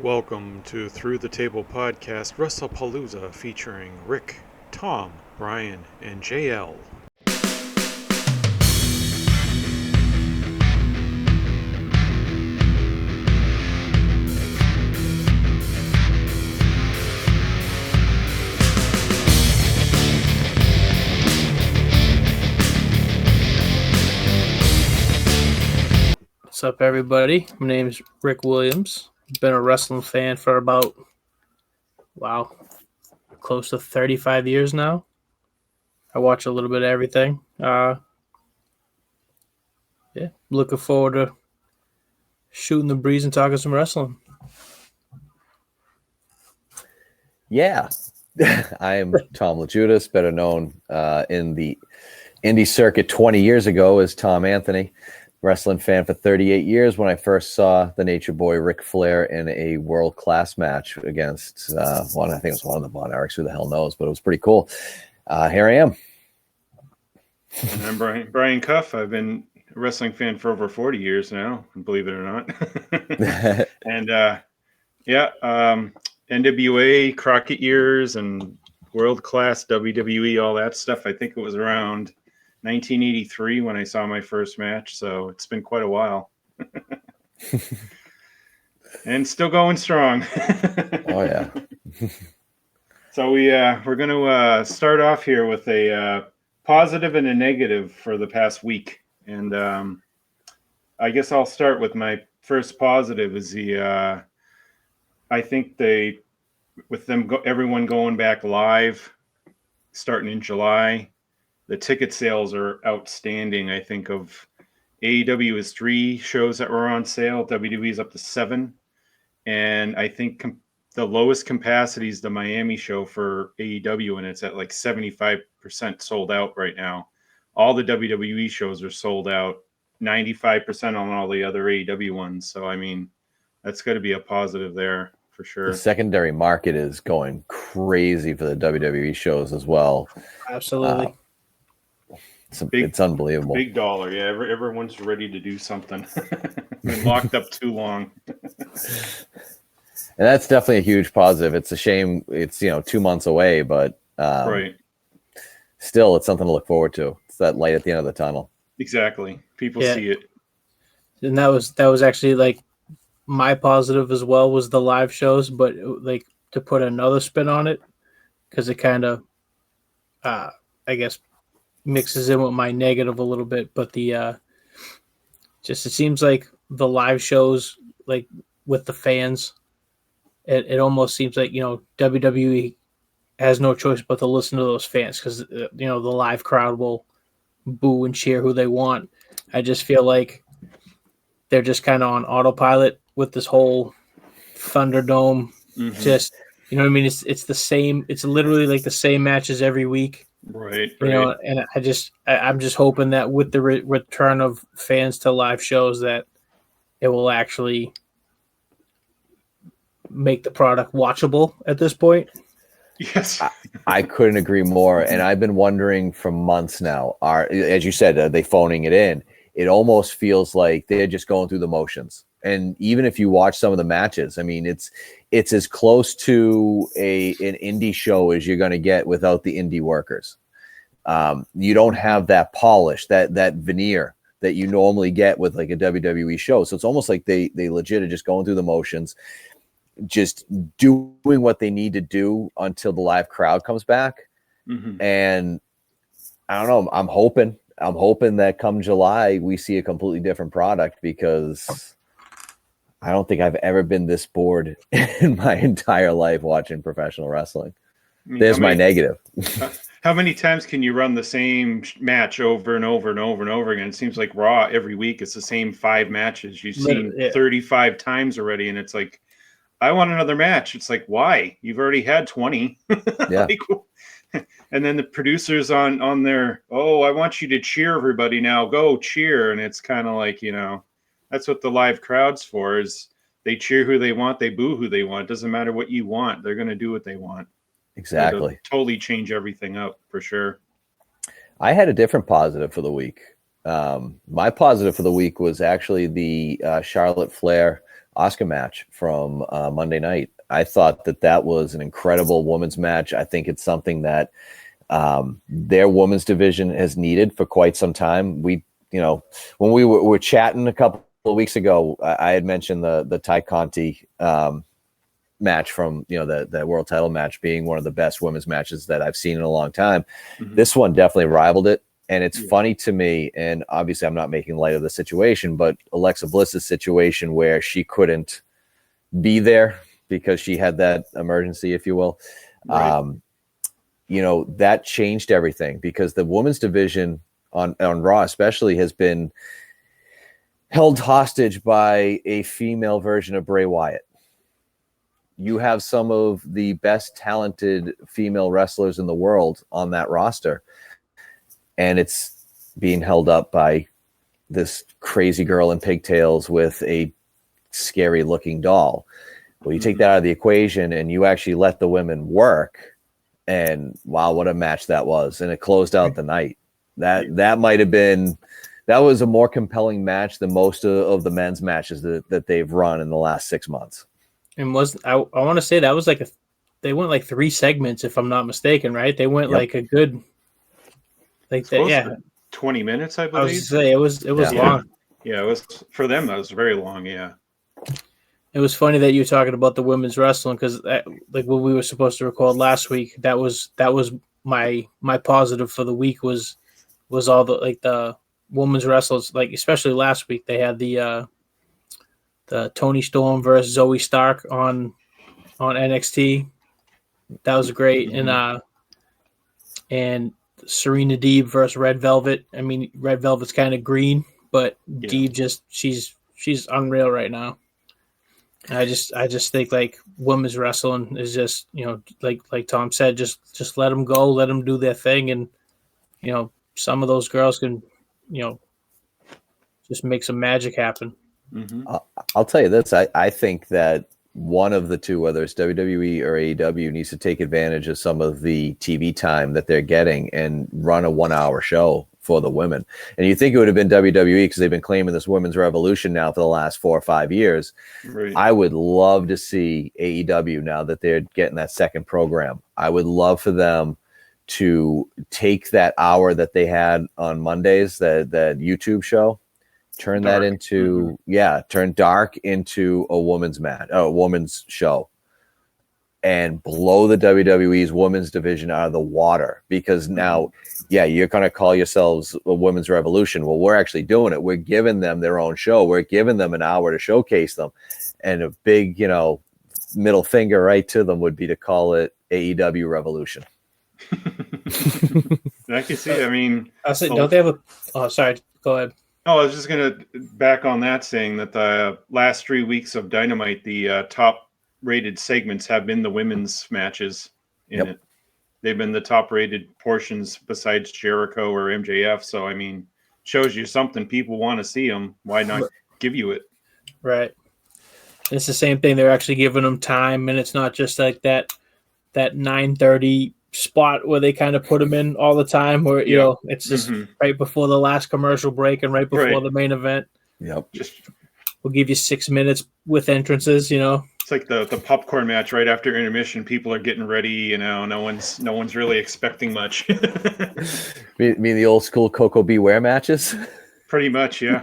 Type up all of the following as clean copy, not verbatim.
Welcome to Through the Table Podcast Wrestlepalooza featuring Rick, Tom, Brian, and JL. What's up, everybody? My name is Rick Williams. Been a wrestling fan for about, close to 35 years now. I watch a little bit of everything. Looking forward to shooting the breeze and talking some wrestling. Yeah, I am Tom LaJudas, better known in the indie circuit 20 years ago as Tom Anthony. Wrestling fan for 38 years when I first saw the Nature Boy Ric Flair in a world-class match against I think it was one of the Von Erichs, who the hell knows, but it was pretty cool. Here I am. And I'm Brian Cuff. I've been a wrestling fan for over 40 years now, believe it or not. And NWA, Crockett years, and world-class WWE, all that stuff. I think it was around 1983 when I saw my first match, so it's been quite a while. And still going strong. Oh, yeah. So we're going to start off here with a positive and a negative for the past week. And I guess I'll start with my first positive is I think everyone going back live starting in July, the ticket sales are outstanding. I think of AEW is 3 shows that were on sale. WWE is up to 7. And I think the lowest capacity is the Miami show for AEW, and it's at like 75% sold out right now. All the WWE shows are sold out, 95% on all the other AEW ones. So, I mean, that's got to be a positive there for sure. The secondary market is going crazy for the WWE shows as well. Absolutely. It's unbelievable. Big dollar. Yeah, everyone's ready to do something. Been locked up too long. And that's definitely a huge positive. It's a shame it's 2 months away, but right. Still, it's something to look forward to. It's that light at the end of the tunnel. Exactly. People see it. And that was actually like my positive as well, was the live shows, but like to put another spin on it, because it kind of, I guess, mixes in with my negative a little bit. But it seems like the live shows, like with the fans, it almost seems like WWE has no choice but to listen to those fans, because the live crowd will boo and cheer who they want. I just feel like they're just kind of on autopilot with this whole Thunderdome. Mm-hmm. Just what I mean? It's the same. It's literally like the same matches every week. Right. And I'm just hoping that with the return of fans to live shows, that it will actually make the product watchable at this point. Yes. I couldn't agree more. And I've been wondering for months now, as you said, are they phoning it in? It almost feels like they're just going through the motions. And even if you watch some of the matches, I mean, it's as close to an indie show as you're going to get without the indie workers. You don't have that polish, that veneer that you normally get with like a WWE show. So it's almost like they legit are just going through the motions, just doing what they need to do until the live crowd comes back. Mm-hmm. And I don't know, I'm hoping that come July, we see a completely different product, because I don't think I've ever been this bored in my entire life watching professional wrestling. There's my negative. How many times can you run the same match over and over and over and over again? It seems like Raw every week. It's the same 5 matches you've seen 35 times already. And it's like, I want another match. It's like, why? You've already had 20. Yeah. And then the producers on their, I want you to cheer everybody now. Go cheer. And it's kind of like, that's what the live crowd's for, is they cheer who they want. They boo who they want. It doesn't matter what you want. They're going to do what they want. Exactly. It'll totally change everything up for sure. I had a different positive for the week. My positive for the week was actually the Charlotte Flair Oscar match from Monday night. I thought that was an incredible women's match. I think it's something that their women's division has needed for quite some time. We, when we were chatting a couple of weeks ago, I had mentioned the Ty Conti match from the world title match being one of the best women's matches that I've seen in a long time. Mm-hmm. This one definitely rivaled it. And it's funny to me, and obviously I'm not making light of the situation, but Alexa Bliss's situation where she couldn't be there because she had that emergency, if you will. Right. That changed everything because the women's division on Raw especially has been held hostage by a female version of Bray Wyatt. You have some of the best talented female wrestlers in the world on that roster, and it's being held up by this crazy girl in pigtails with a scary looking doll. Well, you take that out of the equation and you actually let the women work, and wow, what a match that was. And it closed out the night. That might have been, that was a more compelling match than most of the men's matches that they've run in the last 6 months. And I want to say that was they went like 3 segments, if I'm not mistaken, right? They went like a good, like that, yeah. 20 minutes, I believe. I was to say it was long. Yeah, it was for them. That was very long. Yeah. It was funny that you were talking about the women's wrestling because, like, what we were supposed to record last week, that was my positive for the week was all the women's wrestlers, like especially last week they had the Toni Storm versus Zoe Stark on NXT. That was great, and Serena Deeb versus Red Velvet. I mean, Red Velvet's kind of green, but Deeb she's unreal right now. I just think like women's wrestling is just like Tom said, just let them go, let them do their thing, and some of those girls can just make some magic happen. Mm-hmm. I'll tell you this: I think that one of the two, whether it's WWE or AEW, needs to take advantage of some of the TV time that they're getting and run a 1-hour show for the women. And you think it would have been WWE because they've been claiming this women's revolution now for the last 4 or 5 years. Right. I would love to see AEW now that they're getting that second program. I would love for them to take that hour that they had on Mondays, that YouTube show, turn dark. That into turn dark into a woman's show, and blow the WWE's women's division out of the water. Because now, you're going to call yourselves a women's revolution. Well, we're actually doing it. We're giving them their own show. We're giving them an hour to showcase them. And a big, middle finger right to them would be to call it AEW Revolution. I can see. I mean, I was saying, don't they have a? Oh, sorry. Go ahead. Oh, I was just going to back on that, saying that the last 3 weeks of Dynamite, the top-rated segments have been the women's matches in it. They've been the top-rated portions besides Jericho or MJF. So, I mean, shows you something. People want to see them. Why not give you it? Right. It's the same thing. They're actually giving them time, and it's not just like that 9:30 spot where they kind of put them in all the time, where it's just right before the last commercial break and right before the main event. Yep. We'll give you 6 minutes with entrances. It's like the popcorn match right after intermission. People are getting ready. No one's really expecting much. mean the old school Coco Beware matches? Pretty much, yeah.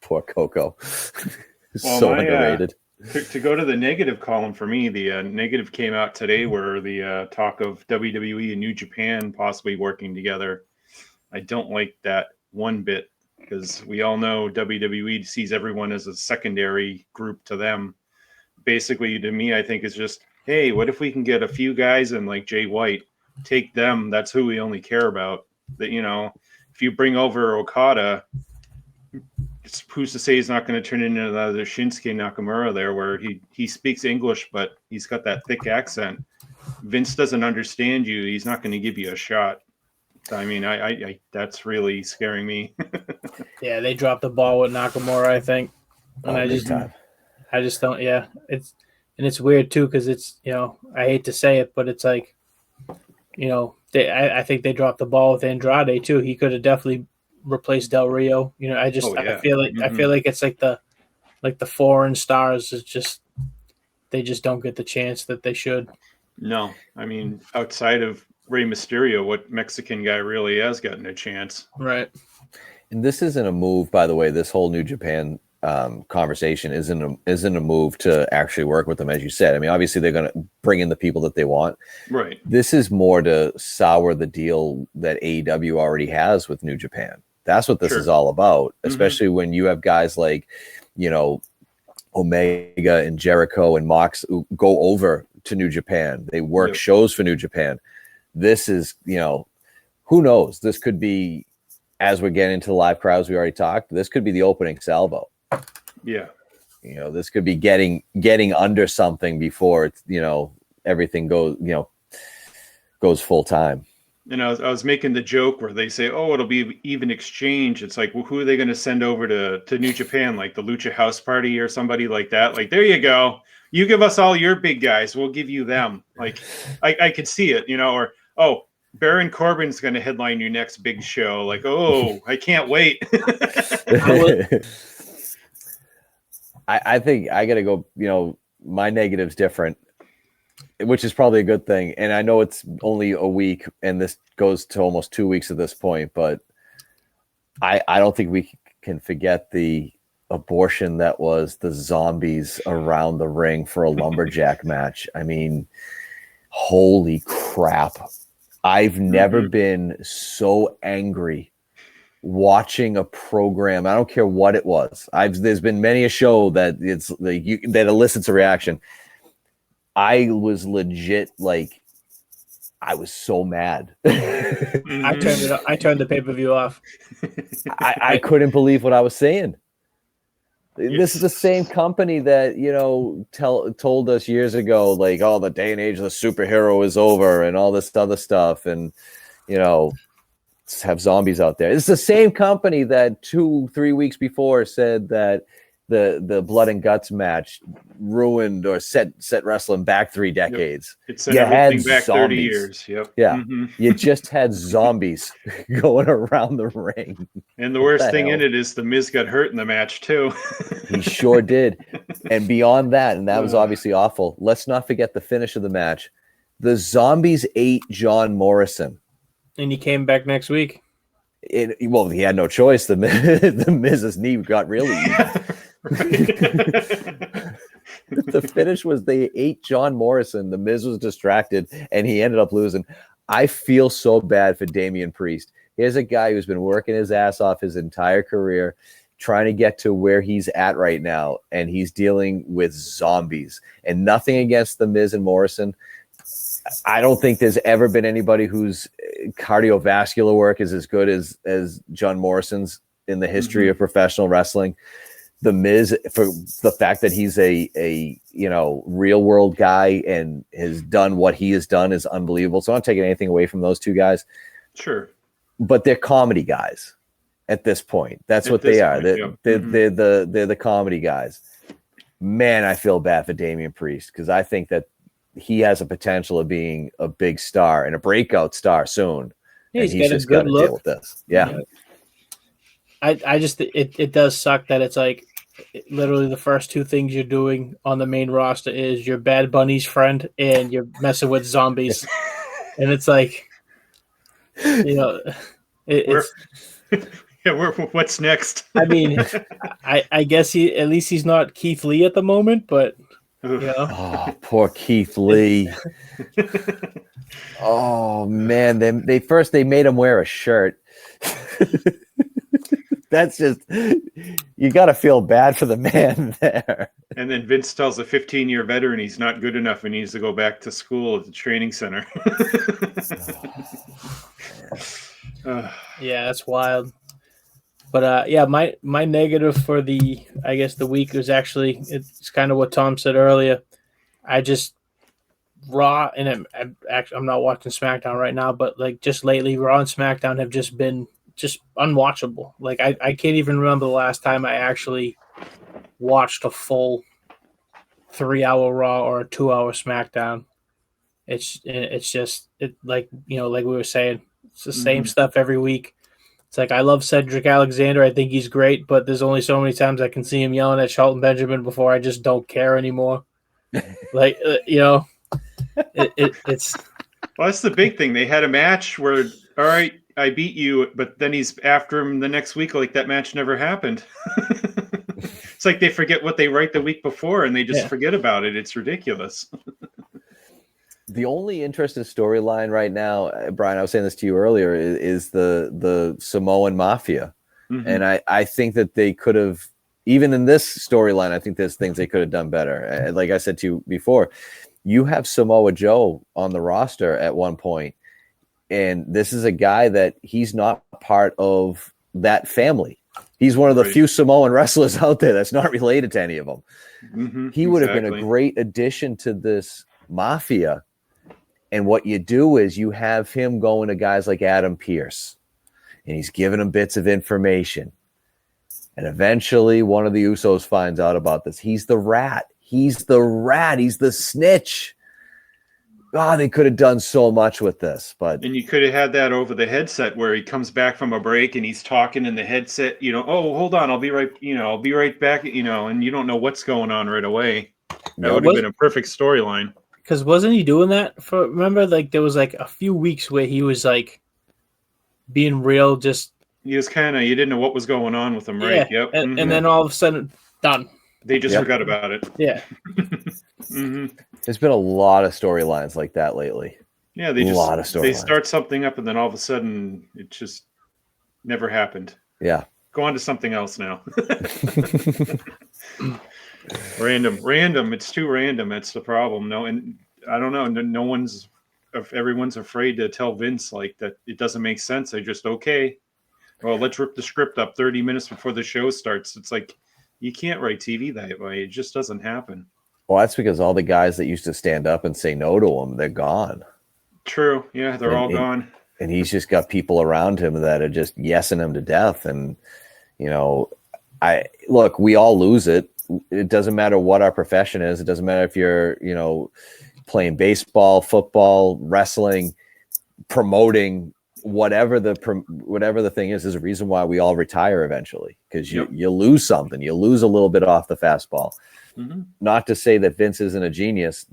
Poor Coco. So underrated. To go to the negative column for me, the negative came out today where the talk of WWE and New Japan possibly working together. I don't like that one bit because we all know WWE sees everyone as a secondary group to them. Basically, to me, I think it's just, hey, what if we can get a few guys and like Jay White, take them? That's who we only care about. That, if you bring over Okada, who's to say he's not going to turn into another Shinsuke Nakamura there, where he speaks English, but he's got that thick accent. Vince doesn't understand you. He's not going to give you a shot. I mean, I that's really scaring me. Yeah, they dropped the ball with Nakamura, I think. And I just don't. Yeah, it's weird too because it's I hate to say it, but it's like I think they dropped the ball with Andrade too. He could have definitely replace Del Rio. You know, I feel like it's like the foreign stars is just they just don't get the chance that they should. No, I mean, outside of Rey Mysterio, what Mexican guy really has gotten a chance? Right. And this isn't a move, by the way. This whole New Japan conversation isn't a move to actually work with them, as you said. I mean, obviously they're going to bring in the people that they want. Right. This is more to sour the deal that AEW already has with New Japan. That's what this is all about, especially when you have guys like, you know, Omega and Jericho and Mox who go over to New Japan. They work shows for New Japan. This is, you know, who knows? This could be, as we're getting into the live crowds, we already talked, this could be the opening salvo. Yeah. You know, this could be getting under something before it's, you know, everything goes full time. And I was making the joke where they say, "Oh, it'll be even exchange." It's like, well, who are they going to send over to New Japan? Like the Lucha House Party or somebody like that? Like, there you go. You give us all your big guys, we'll give you them. Like, I could see it, you know. Or, oh, Baron Corbin's going to headline your next big show. Like, oh, I can't wait. I think I got to go, you know, my negative's different, which is probably a good thing. And I know it's only a week and this goes to almost 2 weeks at this point, but I don't think we can forget the abortion that was the zombies around the ring for a lumberjack match. I mean, holy crap. I've never been so angry watching a program. I don't care what it was. There's been many a show that it's like that elicits a reaction. I was legit like, I was so mad. I turned the pay-per-view off. I couldn't believe what I was saying. This is the same company that, you know, told us years ago, like, oh, the day and age of the superhero is over and all this other stuff. And, you know, have zombies out there. It's the same company that 2-3 weeks before said that the blood and guts match ruined or set wrestling back 3 decades. It set everything back 30 years. Yep. Yeah. You just had zombies going around the ring. And the worst thing in it is the Miz got hurt in the match too. He sure did. And beyond that, and that was obviously awful, let's not forget the finish of the match. The zombies ate John Morrison. And he came back next week. Well, he had no choice. The Miz's knee got really The finish was they ate John Morrison. The Miz was distracted, and he ended up losing. I feel so bad for Damian Priest. Here's a guy who's been working his ass off his entire career, trying to get to where he's at right now, and he's dealing with zombies. And nothing against the Miz and Morrison. I don't think there's ever been anybody whose cardiovascular work is as good as John Morrison's in the history of professional wrestling. The Miz, for the fact that he's a you know, real world guy and has done what he has done is unbelievable. So I'm not taking anything away from those two guys. Sure. But they're comedy guys at this point. That's what they are. They're the comedy guys. Man, I feel bad for Damian Priest because I think that he has a potential of being a big star and a breakout star soon. Yeah, he's just got to deal with this. Yeah. I just it does suck that it's like literally the first 2 things you're doing on the main roster is you're Bad Bunny's friend and you're messing with zombies. And it's like, you know, what's next? I mean, I guess he's not Keith Lee at the moment, but you know. Oh, poor Keith Lee. Oh man, they made him wear a shirt. That's just, you got to feel bad for the man there. And then Vince tells a 15-year veteran he's not good enough and needs to go back to school at the training center. Yeah, that's wild. But yeah, my negative for the week was actually, it's kind of what Tom said earlier. I just Raw, and I'm not watching SmackDown right now, but like just lately, Raw and SmackDown have just been just unwatchable. Like I can't even remember the last time I actually watched a full 3-hour Raw or a 2-hour SmackDown. It's just like, you know, like we were saying, it's the same stuff every week. It's like, I love Cedric Alexander. I think he's great, but there's only so many times I can see him yelling at Shelton Benjamin before I just don't care anymore. Like, it's Well, that's the big thing. They had a match where, all right, I beat you, but then he's after him the next week like that match never happened. It's like they forget what they write the week before and they just forget about it. It's ridiculous. The only interesting storyline right now, Brian, I was saying this to you earlier, is the Samoan Mafia. Mm-hmm. And I think that they could have, even in this storyline, I think there's things they could have done better. Like I said to you before, you have Samoa Joe on the roster at one point, and this is a guy that he's not part of that family. He's one of the few Samoan wrestlers out there that's not related to any of them. Mm-hmm, he would have been a great addition to this Mafia. And what you do is you have him going to guys like Adam Pearce, and he's giving them bits of information. And eventually one of the Usos finds out about this. He's the rat. He's the snitch. Oh, they could have done so much with this, but and you could have had that over the headset where he comes back from a break and he's talking in the headset, oh, hold on, I'll be right back, and you don't know what's going on right away. That would have been a perfect storyline. Because wasn't he doing that remember, like there was like a few weeks where he was like being real, just he was kind of, you didn't know what was going on with him, right? Yep. And then all of a sudden, done. They just forgot about it. Yeah. Mm-hmm. There's been a lot of storylines like that lately. Yeah, they start something up and then all of a sudden it just never happened. Yeah. Go on to something else now. Random. It's too random. That's the problem. No, and I don't know. Everyone's afraid to tell Vince like that. It doesn't make sense. They're just okay. Well, let's rip the script up 30 minutes before the show starts. It's like, you can't write TV that way. It just doesn't happen. Well, that's because all the guys that used to stand up and say no to him, they're gone. True. Yeah, they're all gone. And he's just got people around him that are just yesing him to death. And, we all lose it. It doesn't matter what our profession is. It doesn't matter if you're, playing baseball, football, wrestling, promoting, whatever the thing is. There's a reason why we all retire eventually, because you lose something. You lose a little bit off the fastball. Mm-hmm. Not to say that Vince isn't a genius.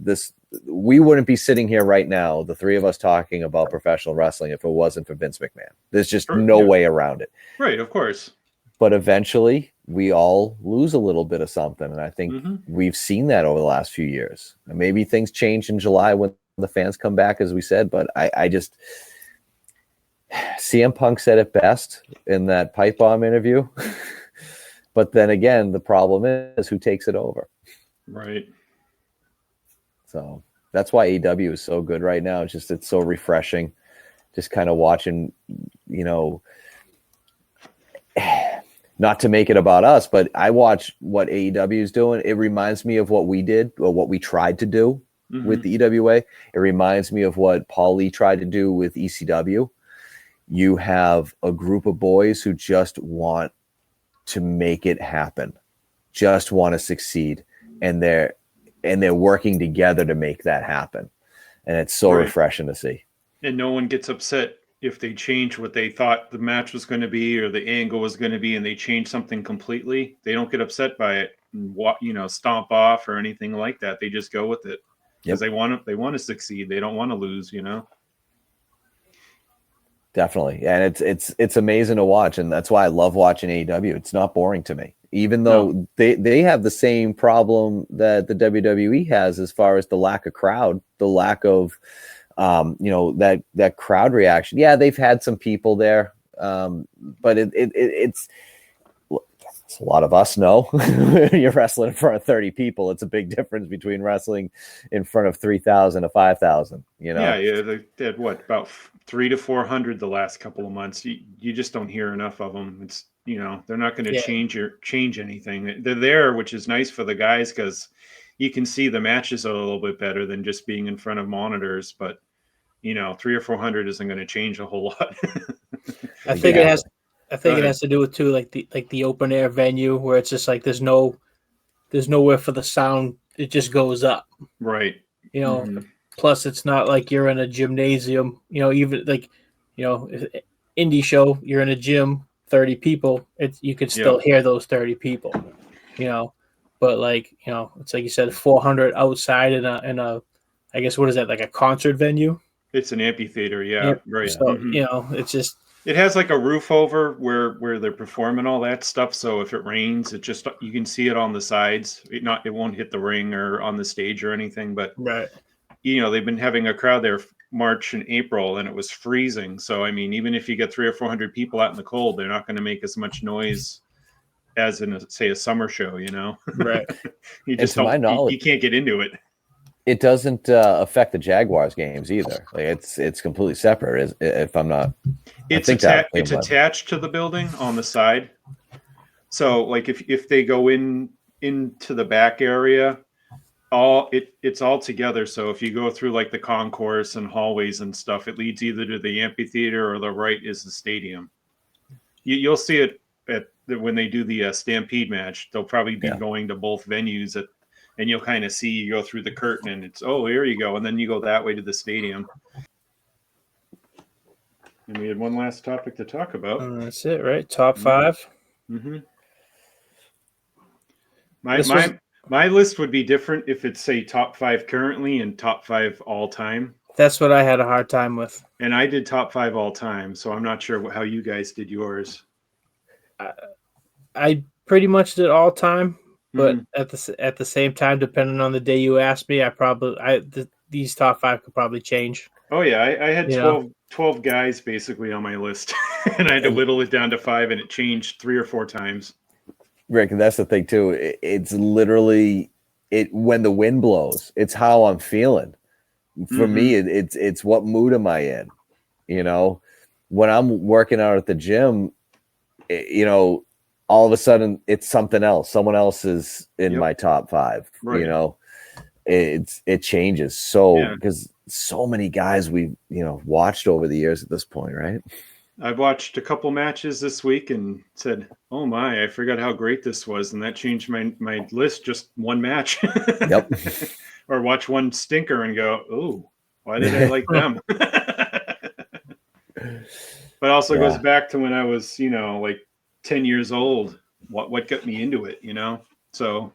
We wouldn't be sitting here right now, the three of us talking about professional wrestling, if it wasn't for Vince McMahon. There's just no way around it. Right, of course. But eventually, we all lose a little bit of something, and I think we've seen that over the last few years. And maybe things change in July when the fans come back, as we said. But I just CM Punk said it best in that pipe bomb interview. But then again, the problem is who takes it over. Right. So that's why AEW is so good right now. It's so refreshing. Just kind of watching, not to make it about us, but I watch what AEW is doing. It reminds me of what we did or what we tried to do with the EWA. It reminds me of what Paul Lee tried to do with ECW. You have a group of boys who just want to make it happen, just want to succeed. And they're working together to make that happen. And it's so refreshing to see. And no one gets upset if they change what they thought the match was going to be or the angle was going to be, and they change something completely. They don't get upset by it and stomp off or anything like that. They just go with it because they want to succeed. They don't want to lose, Definitely. And it's amazing to watch. And that's why I love watching AEW. It's not boring to me, even though they have the same problem that the WWE has as far as the lack of crowd, the lack of, that crowd reaction. Yeah, they've had some people there, but it's a lot of us know you're wrestling in front of 30 people. It's a big difference between wrestling in front of 3,000 to 5,000. Yeah, they had about 300 to 400 the last couple of months. You just don't hear enough of them. It's they're not going to change anything. They're there, which is nice for the guys because you can see the matches a little bit better than just being in front of monitors. But 300 or 400 isn't going to change a whole lot. I think it has to do with too, like the open air venue where it's just like there's nowhere for the sound. It just goes up. Right. Plus it's not like you're in a gymnasium. Even like indie show, you're in a gym, 30 people, you could still hear those 30 people, but like, it's like you said, 400 outside in a I guess, what is that, like a concert venue? It's an amphitheater, yeah, right. So, it's just, it has like a roof over where they're performing all that stuff. So if it rains, you can see it on the sides. It won't hit the ring or on the stage or anything. But right. They've been having a crowd there March and April, and it was freezing. So I mean, even if you get 300 or 400 people out in the cold, they're not going to make as much noise as in a summer show. Right. You just to my knowledge, you can't get into it. It doesn't affect the Jaguars games either. Like it's completely separate. If I'm not, it's attached to the building on the side. So like if they go into the back area, it's all together. So if you go through like the concourse and hallways and stuff, it leads either to the amphitheater or the right is the stadium. You'll see it when they do the Stampede match. They'll probably be going to both venues and you'll kind of see, you go through the curtain and it's, oh, here you go. And then you go that way to the stadium. And we had one last topic to talk about. That's it, right? Top 5. Mm-hmm. My list would be different if it's, say, top 5 currently and top 5 all time. That's what I had a hard time with. And I did top 5 all time, so I'm not sure how you guys did yours. I pretty much did all time. But at the same time, depending on the day you asked me, these top 5 could probably change. Oh yeah, I had 12 guys basically on my list, and I had to whittle it down to 5, and it changed 3 or 4 times. Rick, and that's the thing too. It's literally when the wind blows, it's how I'm feeling. For me, it's what mood am I in? When I'm working out at the gym, all of a sudden it's something else. Someone else is in my top 5. Right. It changes because so many guys we've watched over the years at this point, right? I've watched a couple matches this week and said, "Oh my, I forgot how great this was," and that changed my list. Just one match. Yep. Or watch one stinker and go, "Oh, why did I like them?" But also goes back to when I was, like 10 years old. What got me into it, So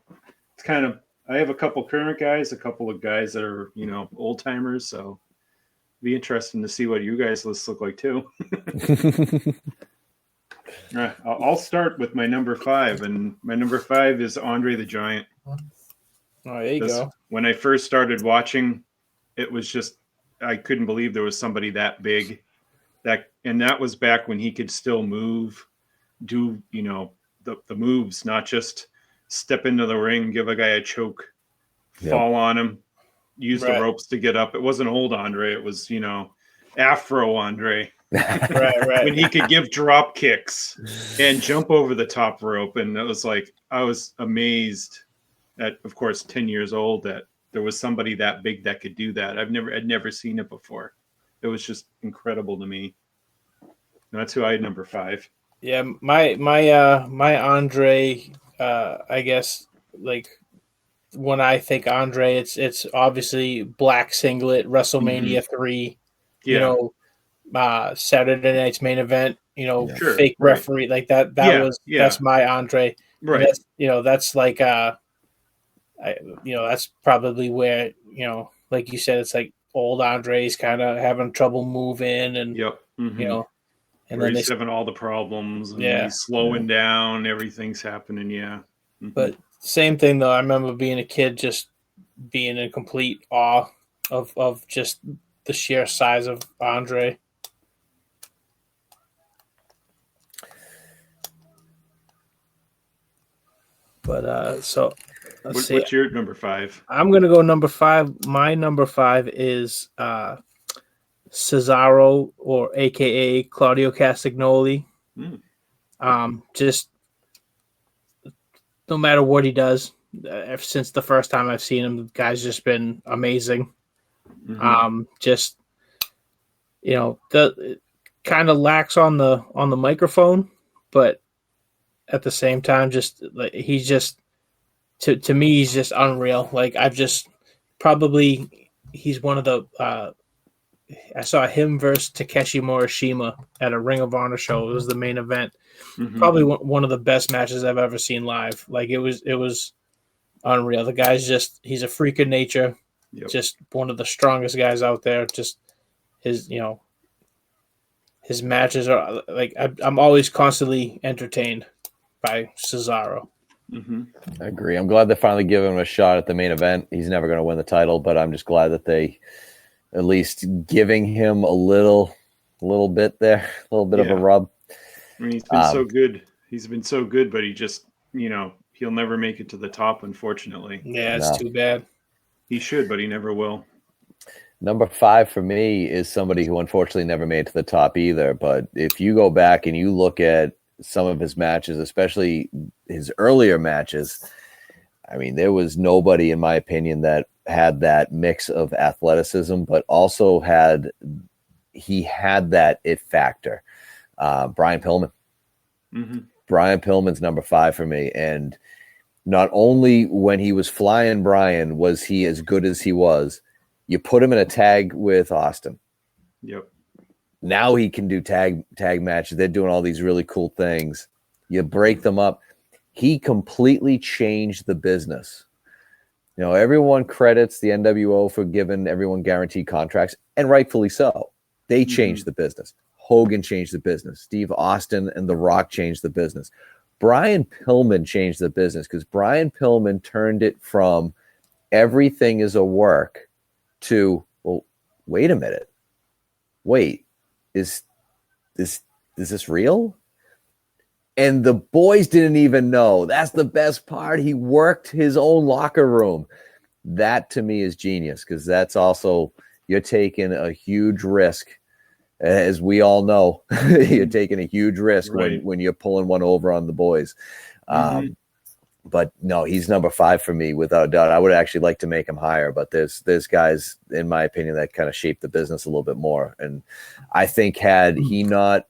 it's kind of, I have a couple current guys, a couple of guys that are, old timers. So it'd be interesting to see what you guys' lists look like too. I'll start with my number 5, and my number 5 is Andre the Giant. Oh, there you go. When I first started watching, it was just, I couldn't believe there was somebody that big. And that was back when he could still move, do the moves, not just step into the ring, give a guy a choke, fall on him, use the ropes to get up. It wasn't old Andre, it was Afro Andre. right. When he could give drop kicks and jump over the top rope. And it was like, I was amazed at, of course, 10 years old, that there was somebody that big that could do that. I'd never seen it before. It was just incredible to me. And that's who I had number 5. Yeah, my Andre, I guess, like, when I think Andre, it's obviously black singlet, WrestleMania 3, Saturday night's main event, fake referee, like that that's my Andre. Right. That's like that's probably where, like you said, it's like old Andre's kind of having trouble moving, and and then he's having all the problems, and he's slowing down, everything's happening. But same thing though, I remember being a kid just being in complete awe of just the sheer size of Andre. But so let's see. What's your number 5? I'm gonna go number 5. My number 5 is Cesaro, or AKA Claudio Castagnoli. Just no matter what he does, ever since the first time I've seen him, the guy's just been amazing. Just the kind of lacks on the microphone, but at the same time, just like he's just to me, he's just unreal. Like I've just he's one of the I saw him versus Takeshi Morishima at a Ring of Honor show. It was the main event. Mhm. Probably one of the best matches I've ever seen live. Like it was unreal. The guy's he's a freak of nature. Yep. Just one of the strongest guys out there. Just his his matches are like I'm always constantly entertained by Cesaro. Mhm. I agree. I'm glad they finally give him a shot at the main event. He's never going to win the title, but I'm just glad that they at least giving him a little bit there, a little bit of a rub. I mean, he's been so good. He's been so good, but he just, he'll never make it to the top, unfortunately. Yeah, it's too bad. He should, but he never will. Number 5 for me is somebody who unfortunately never made it to the top either. But if you go back and you look at some of his matches, especially his earlier matches, I mean, there was nobody, in my opinion, that had that mix of athleticism, but also had that it factor. Brian Pillman. Mm-hmm. Brian Pillman's number 5 for me. And not only when he was flying Brian was he as good as he was, you put him in a tag with Austin. Yep. Now he can do tag matches. They're doing all these really cool things. You break them up. He completely changed the business. Everyone credits the NWO for giving everyone guaranteed contracts, and rightfully so. They changed the business. Hogan changed the business. Steve Austin and The Rock changed the business. Brian Pillman changed the business because Brian Pillman turned it from everything is a work to, well, wait a minute. Wait, is this real? And the boys didn't even know. That's the best part. He worked his own locker room. That to me is genius because that's also, you're taking a huge risk. As we all know, you're taking a huge risk when you're pulling one over on the boys. But no, he's number 5 for me without a doubt. I would actually like to make him higher, but there's guys, in my opinion, that kind of shaped the business a little bit more. And I think had he not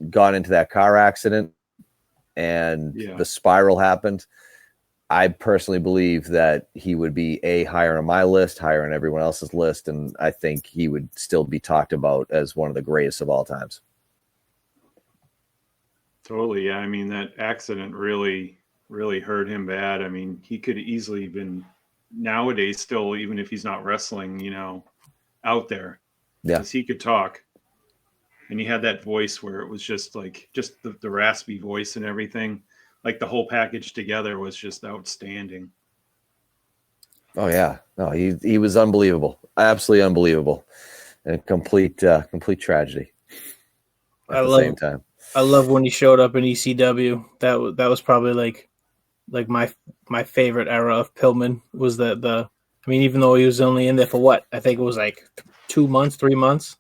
gone into that car accident and the spiral happened, I personally believe that he would be higher on my list, higher on everyone else's list, and I think he would still be talked about as one of the greatest of all times. Totally, yeah. I mean, that accident really hurt him bad. I mean, he could easily been nowadays still, even if he's not wrestling, out there. Yeah. Because he could talk. And he had that voice where it was just the raspy voice and everything. Like the whole package together was just outstanding. Oh yeah. No, he was unbelievable. Absolutely unbelievable. And complete tragedy at the same time. I love when he showed up in ECW. That was probably like my favorite era of Pillman was I mean, even though he was only in there for what? I think it was like 2 months, 3 months.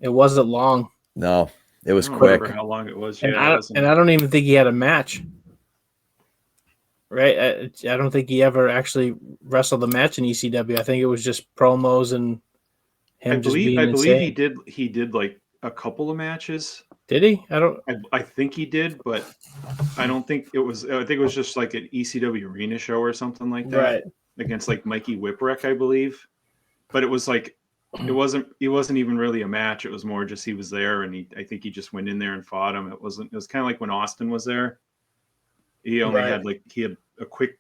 It wasn't long. No, it was quick. I don't remember how long it was. And I don't even think he had a match. Right? I don't think he ever actually wrestled a match in ECW. I think it was just promos and him I believe insane. he did like a couple of matches. Did he? I think he did, but I don't think it was. I think it was just like an ECW arena show or something like that, right, against like Mikey Whipwreck, I believe. But it was like it wasn't even really a match. It was more just he was there, and I think he just went in there and fought him. It was kind of like when Austin was there. He only had a quick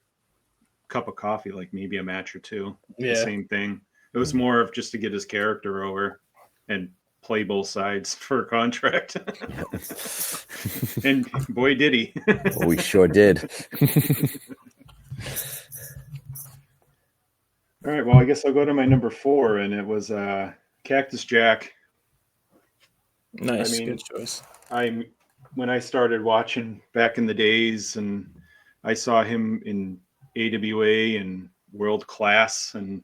cup of coffee, like maybe a match or two. Yeah. The same thing. It was more of just to get his character over and play both sides for a contract. And boy, did he. We sure did. All right, well, I guess I'll go to my number 4, and it was Cactus Jack. Nice, good choice. When I started watching back in the days, and I saw him in AWA and World Class and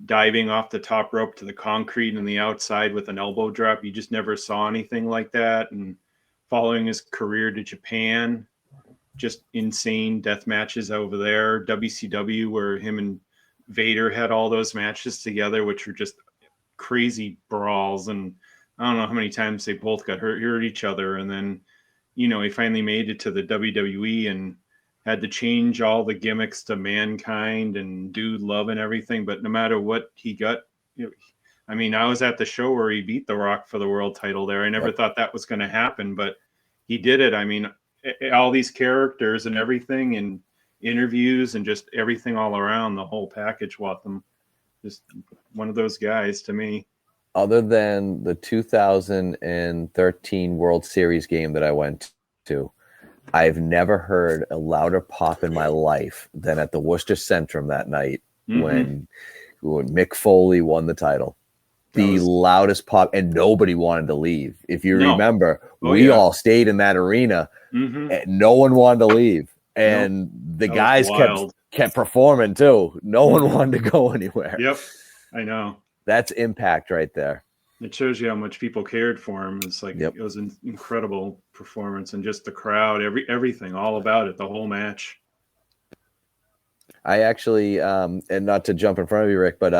diving off the top rope to the concrete and the outside with an elbow drop. You just never saw anything like that. And following his career to Japan, just insane death matches over there. WCW, where him and Vader had all those matches together, which were just crazy brawls. And I don't know how many times they both got hurt each other. And then, he finally made it to the WWE and had to change all the gimmicks to Mankind and Dude Love and everything. But no matter what he got, I mean, I was at the show where he beat The Rock for the world title there. I never thought that was going to happen, but he did it. I mean, all these characters and everything, and interviews and just everything all around, the whole package with them. Just one of those guys to me. Other than the 2013 World Series game that I went to, I've never heard a louder pop in my life than at the Worcester Centrum that night when Mick Foley won the title. The loudest pop, and nobody wanted to leave. If you remember, we all stayed in that arena, and no one wanted to leave. And the guys kept performing too. No one wanted to go anywhere. Yep, I know. That's impact right there. It shows you how much people cared for him. It's like it was an incredible performance, and just the crowd, everything, all about it, the whole match. I actually, and not to jump in front of you, Rick, but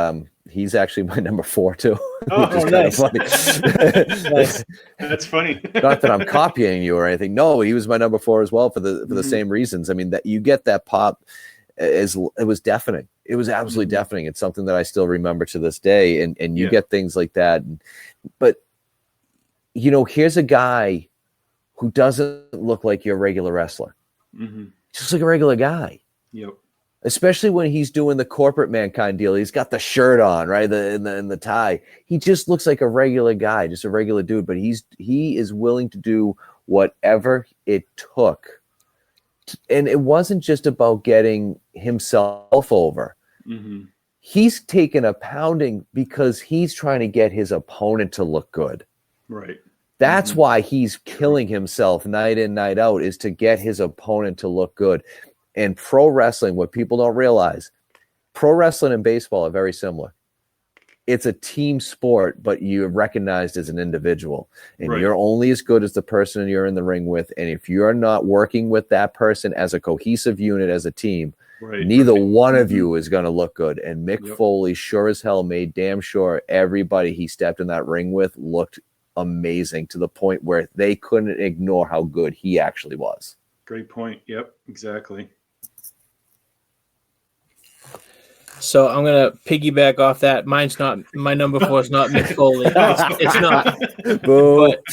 he's actually my number 4 too. Oh, nice. Funny. Nice. That's funny. Not that I'm copying you or anything. No, he was my number 4 as well for the same reasons. I mean, that you get that pop, it was deafening. It was absolutely deafening. It's something that I still remember to this day. And you get things like that. But, here's a guy who doesn't look like your regular wrestler. Just like a regular guy. Yep. Especially when he's doing the corporate mankind deal. He's got the shirt on, right? And the tie. He just looks like a regular guy, just a regular dude. But he is willing to do whatever it took. And it wasn't just about getting himself over. He's taken a pounding because he's trying to get his opponent to look good. Right. That's why he's killing himself night in, night out, is to get his opponent to look good. And pro wrestling, what people don't realize, pro wrestling and baseball are very similar. It's a team sport, but you're recognized as an individual. And you're only as good as the person you're in the ring with. And if you're not working with that person as a cohesive unit, as a team, neither one of you is going to look good. And Mick Foley sure as hell made damn sure everybody he stepped in that ring with looked amazing, to the point where they couldn't ignore how good he actually was. Great point. Yep, exactly. So I'm gonna piggyback off that. Mine's not, my number 4 is not Mick Foley. It's not. But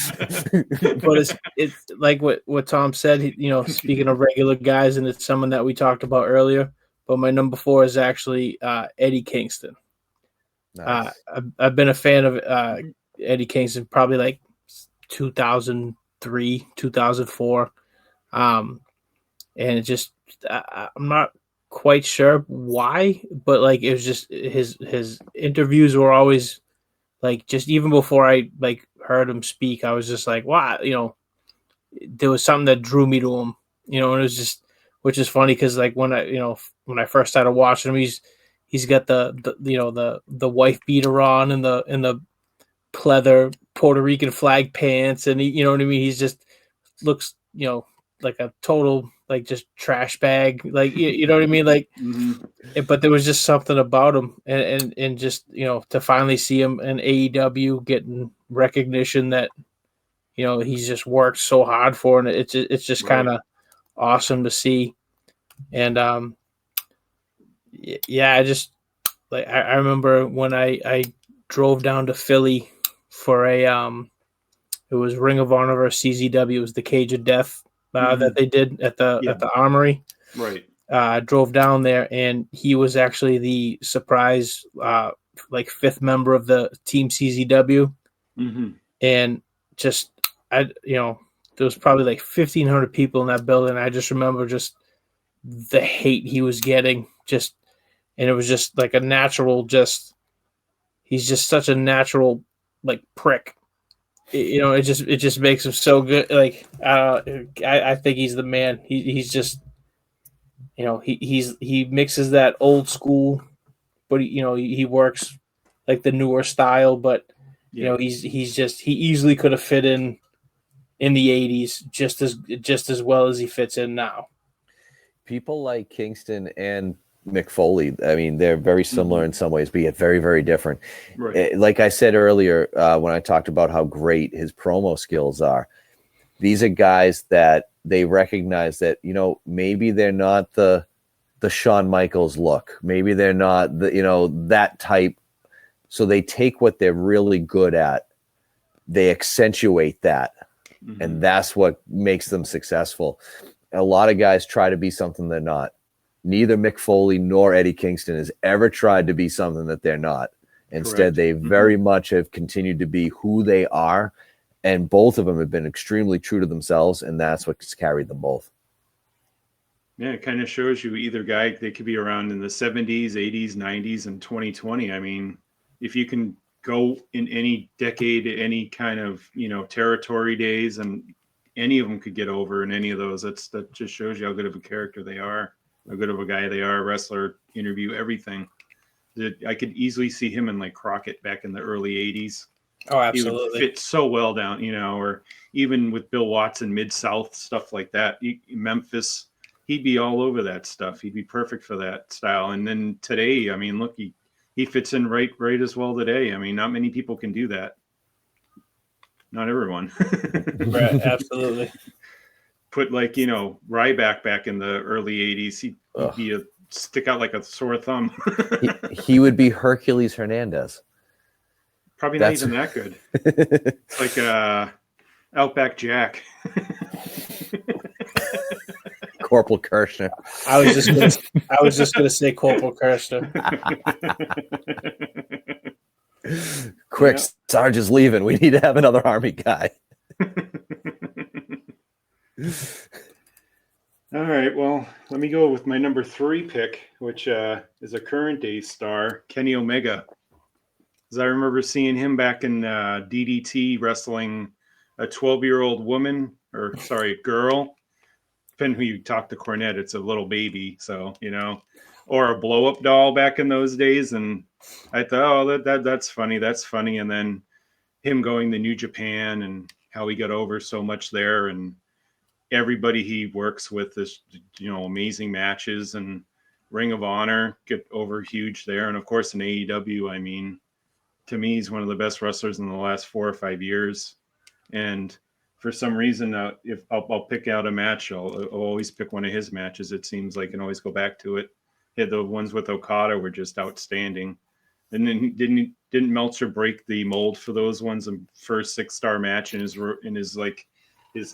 it's like what Tom said. Speaking of regular guys, and it's someone that we talked about earlier. But my number 4 is actually Eddie Kingston. Nice. I've been a fan of Eddie Kingston probably like 2003, 2004, and it just I'm not quite sure why, but like it was just his interviews were always like, just even before I like heard him speak, I was just like, wow, there was something that drew me to him, and it was just, which is funny because like when I first started watching him, he's got the wife beater on and the pleather Puerto Rican flag pants, and he, what I mean, he's just looks like a total like just trash bag, like you know what I mean, like but there was just something about him, and just to finally see him in AEW getting recognition that he's just worked so hard for, and it's just kind of awesome to see. And I just like I remember when I drove down to Philly for a it was Ring of Honor or CZW, it was the Cage of Death that they did at the Armory. Right. Drove down there, and he was actually the surprise like 5th member of the Team CZW. And just there was probably like 1,500 people in that building. I just remember just the hate he was getting, and it was just like a natural, he's just such a natural like prick. It just makes him so good. Like I think he's the man. He's just he mixes that old school, but he works like the newer style. But he easily could have fit in the 80s just as well as he fits in now. People like Kingston and Mick Foley, I mean, they're very similar in some ways, but yet very, very different. Right. Like I said earlier, when I talked about how great his promo skills are, these are guys that they recognize that, maybe they're not the Shawn Michaels look. Maybe they're not that type So they take what they're really good at, they accentuate that, and that's what makes them successful. A lot of guys try to be something they're not. Neither Mick Foley nor Eddie Kingston has ever tried to be something that they're not. Instead, they very much have continued to be who they are, and both of them have been extremely true to themselves, and that's what's carried them both. Yeah, it kind of shows you either guy, they could be around in the 70s, 80s, 90s, and 2020. I mean, if you can go in any decade, any kind of, territory days, and any of them could get over in any of those, that just shows you how good of a character they are, how good of a guy they are, wrestler, interview, everything. I could easily see him in like Crockett back in the early 80s. Oh, He would absolutely. fit so well down, or even with Bill Watson, Mid-South, stuff like that. Memphis, he'd be all over that stuff. He'd be perfect for that style. And then today, I mean, look, he fits in right as well today. I mean, not many people can do that. Not everyone. Right, absolutely. Put like, Ryback back in the early 80s, he'd be stick out like a sore thumb. he would be Hercules Hernandez. Probably not even that good. Like Outback Jack. Corporal Kirshner. I was just gonna say Corporal Kirshner. Quick, Sarge is leaving. We need to have another Army guy. All right, well, let me go with my number 3 pick, which is a current day star, Kenny Omega. Because I remember seeing him back in DDT wrestling a 12-year-old girl. Depending who you talk to Cornette, it's a little baby, so, or a blow-up doll back in those days. And I thought, oh, that's funny. That's funny. And then him going to New Japan and how he got over so much there, and everybody he works with is, amazing matches, and Ring of Honor get over huge there. And of course in AEW, I mean, to me, he's one of the best wrestlers in the last 4 or 5 years. And for some reason, if I'll pick out a match, I'll always pick one of his matches. It seems like, and always go back to it. Yeah, the ones with Okada were just outstanding. And then didn't Meltzer break the mold for those ones? The first 6-star match in his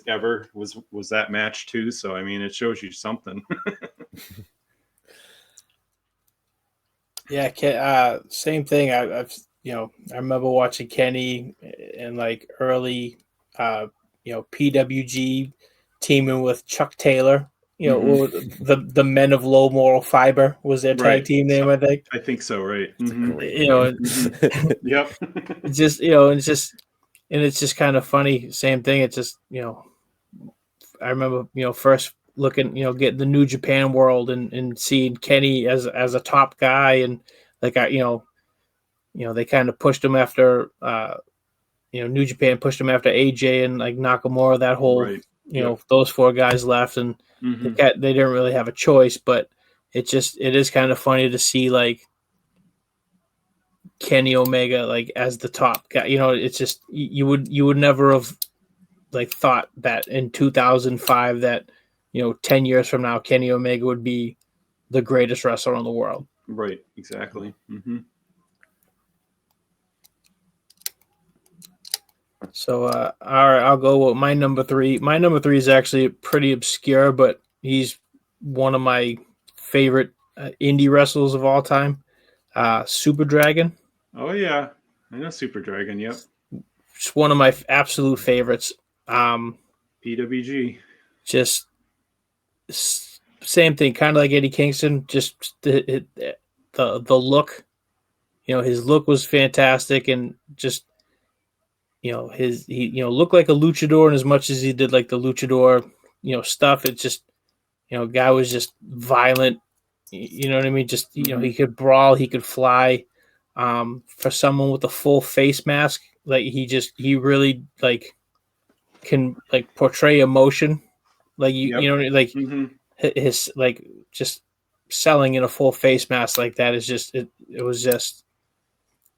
ever was that match too. So I mean, it shows you something. Yeah, same thing. I remember watching Kenny in like early, PWG teaming with Chuck Taylor. The Men of Low Moral Fiber was their tag team name, I think. I think so, right? Yep. It's just kind of funny. Same thing. It's just I remember first looking getting the New Japan World and seeing Kenny as a top guy, and like they kind of pushed him after New Japan pushed him after AJ and like Nakamura, that whole those 4 guys left, and they didn't really have a choice. But it is kind of funny to see like Kenny Omega like as the top guy. It's just you would never have like thought that in 2005 that 10 years from now Kenny Omega would be the greatest wrestler in the world. Right, exactly. So, all right, I'll go with my number 3. My number 3 is actually pretty obscure, but he's one of my favorite indie wrestlers of all time. Super Dragon. Oh yeah, I know Super Dragon. Yep, just one of my absolute favorites. PWG. Just same thing, kind of like Eddie Kingston. Just the look. His look was fantastic, and just he looked like a luchador, and as much as he did like the luchador stuff, it just guy was just violent. You know what I mean? Just he could brawl, he could fly. For someone with a full face mask, like he really like can like portray emotion, like his like just selling in a full face mask like that is just it was just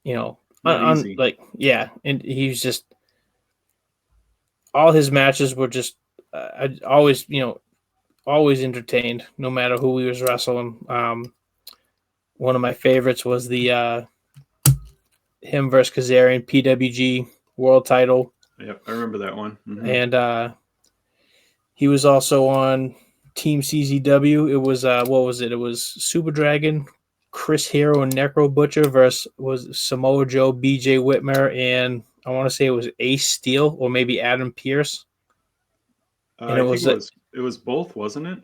like and he's just all his matches were just I always always entertained no matter who he was wrestling. One of my favorites was the him versus Kazarian, PWG world title. Yep, I remember that one. Mm-hmm. And he was also on Team CZW. It was what was it? It was Super Dragon, Chris Hero, and Necro Butcher versus was Samoa Joe, BJ Whitmer, and I want to say it was Ace Steel or maybe Adam Pierce. And I think it was both, wasn't it?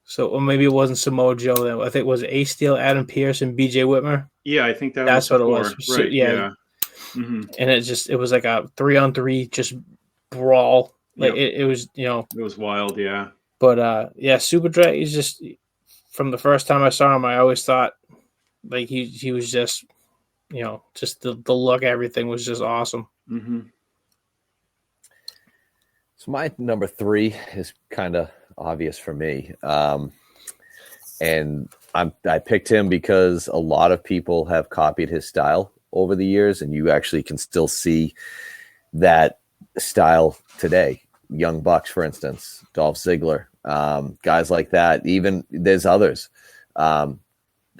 So, or maybe it wasn't Samoa Joe. Then I think it was Ace Steel, Adam Pierce, and BJ Whitmer. Yeah, I think That's was what before. it was. Right? So, yeah. Mm-hmm. And it was like a 3-on-3 just brawl. Like Yep. it was, It was wild, yeah. But yeah, Super Dragon is just from the first time I saw him, I always thought like he was just just the look, everything was just awesome. Mm-hmm. So my number 3 is kind of obvious for me. And I picked him because a lot of people have copied his style over the years, and you actually can still see that style today. Young Bucks, for instance, Dolph Ziggler, guys like that. Even there's others. I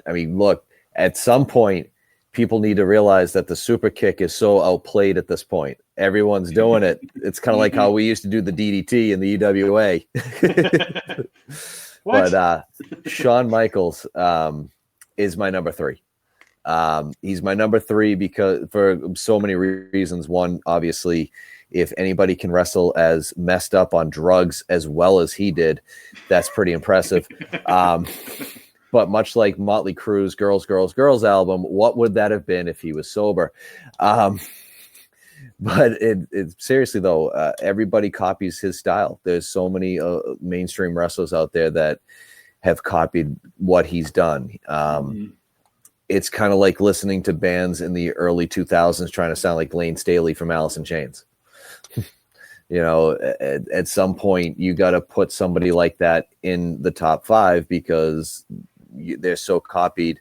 mean, look, at some point, people need to realize that the super kick is so outplayed at this point. Everyone's doing it. It's kind of like how we used to do the DDT in the EWA. But Shawn Michaels is my number 3. He's my number 3 because for so many reasons. One, obviously, if anybody can wrestle as messed up on drugs as well as he did, that's pretty impressive. But much like Motley Crue's Girls, Girls, Girls album, what would that have been if he was sober? But it seriously, though, everybody copies his style. There's so many mainstream wrestlers out there that have copied what he's done. It's kind of like listening to bands in the early 2000s trying to sound like Lane Staley from Alice in Chains. At some point, you got to put somebody like that in the top 5 because they're so copied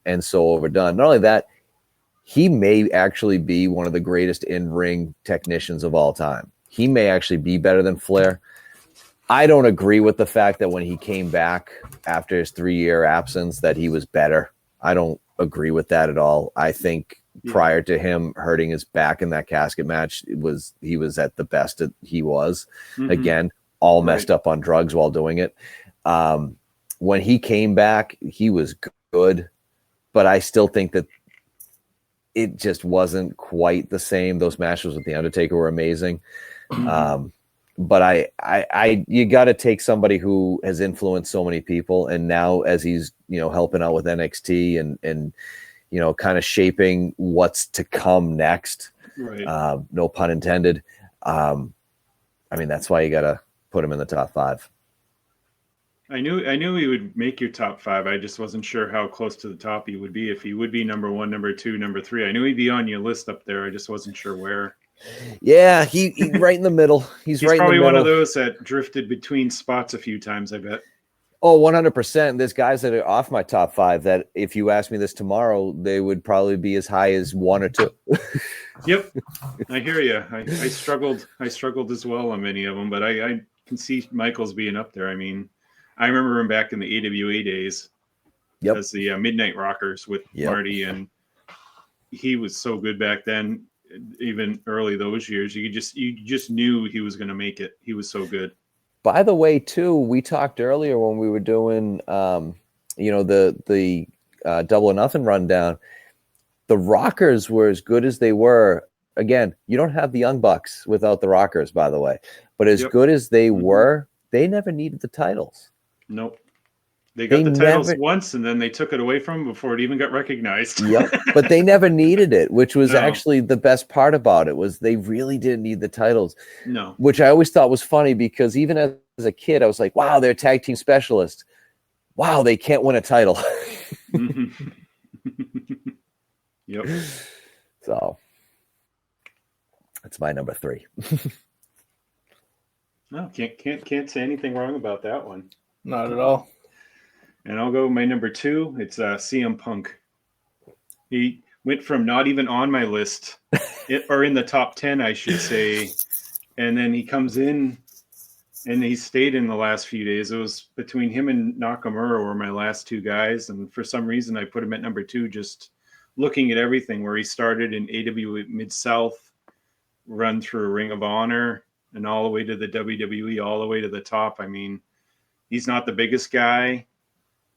and so overdone. Not only that, he may actually be one of the greatest in-ring technicians of all time. He may actually be better than Flair. I don't agree with the fact that when he came back after his 3-year absence that he was better. I don't agree with that at all. I think prior to him hurting his back in that casket match, he was at the best that he was. Mm-hmm. Again, all messed up on drugs while doing it. When he came back, he was good, but I still think that it just wasn't quite the same. Those matches with The Undertaker were amazing. Mm-hmm. But you got to take somebody who has influenced so many people, and now as he's helping out with NXT and kind of shaping what's to come next. Right. No pun intended. I mean, that's why you got to put him in the top 5. I knew he would make your top 5. I just wasn't sure how close to the top he would be. If he would be number 1, number 2, number 3. I knew he'd be on your list up there. I just wasn't sure where. Yeah, he right in the middle. He's right probably in the middle. One of those that drifted between spots a few times, I bet. Oh, 100%. There's guys that are off my top 5 that if you ask me this tomorrow, they would probably be as high as 1 or 2. Yep. I hear you. I struggled as well on many of them, but I can see Michaels being up there. I mean, I remember him back in the AWA days as the Midnight Rockers with Marty, and he was so good back then. Even early those years, you just knew he was going to make it. He was so good. By the way, too, we talked earlier when we were doing, the Double or Nothing rundown. The Rockers were as good as they were. Again, you don't have the Young Bucks without the Rockers, by the way. But as good as they were, they never needed the titles. Nope. They got the titles once, and then they took it away from them before it even got recognized. Yep, but they never needed it, which was actually the best part about it, was they really didn't need the titles. No. Which I always thought was funny because even as a kid, I was like, wow, they're tag team specialists. Wow, they can't win a title. Yep. So that's my number 3. No, can't say anything wrong about that one. Not at all. And I'll go my number 2. It's CM Punk. He went from not even on my list, or in the top 10, I should say, and then he comes in, and he stayed in the last few days. It was between him and Nakamura were my last 2 guys, and for some reason I put him at number 2 just looking at everything where he started in AW Mid-South, run through Ring of Honor, and all the way to the WWE, all the way to the top. I mean, he's not the biggest guy.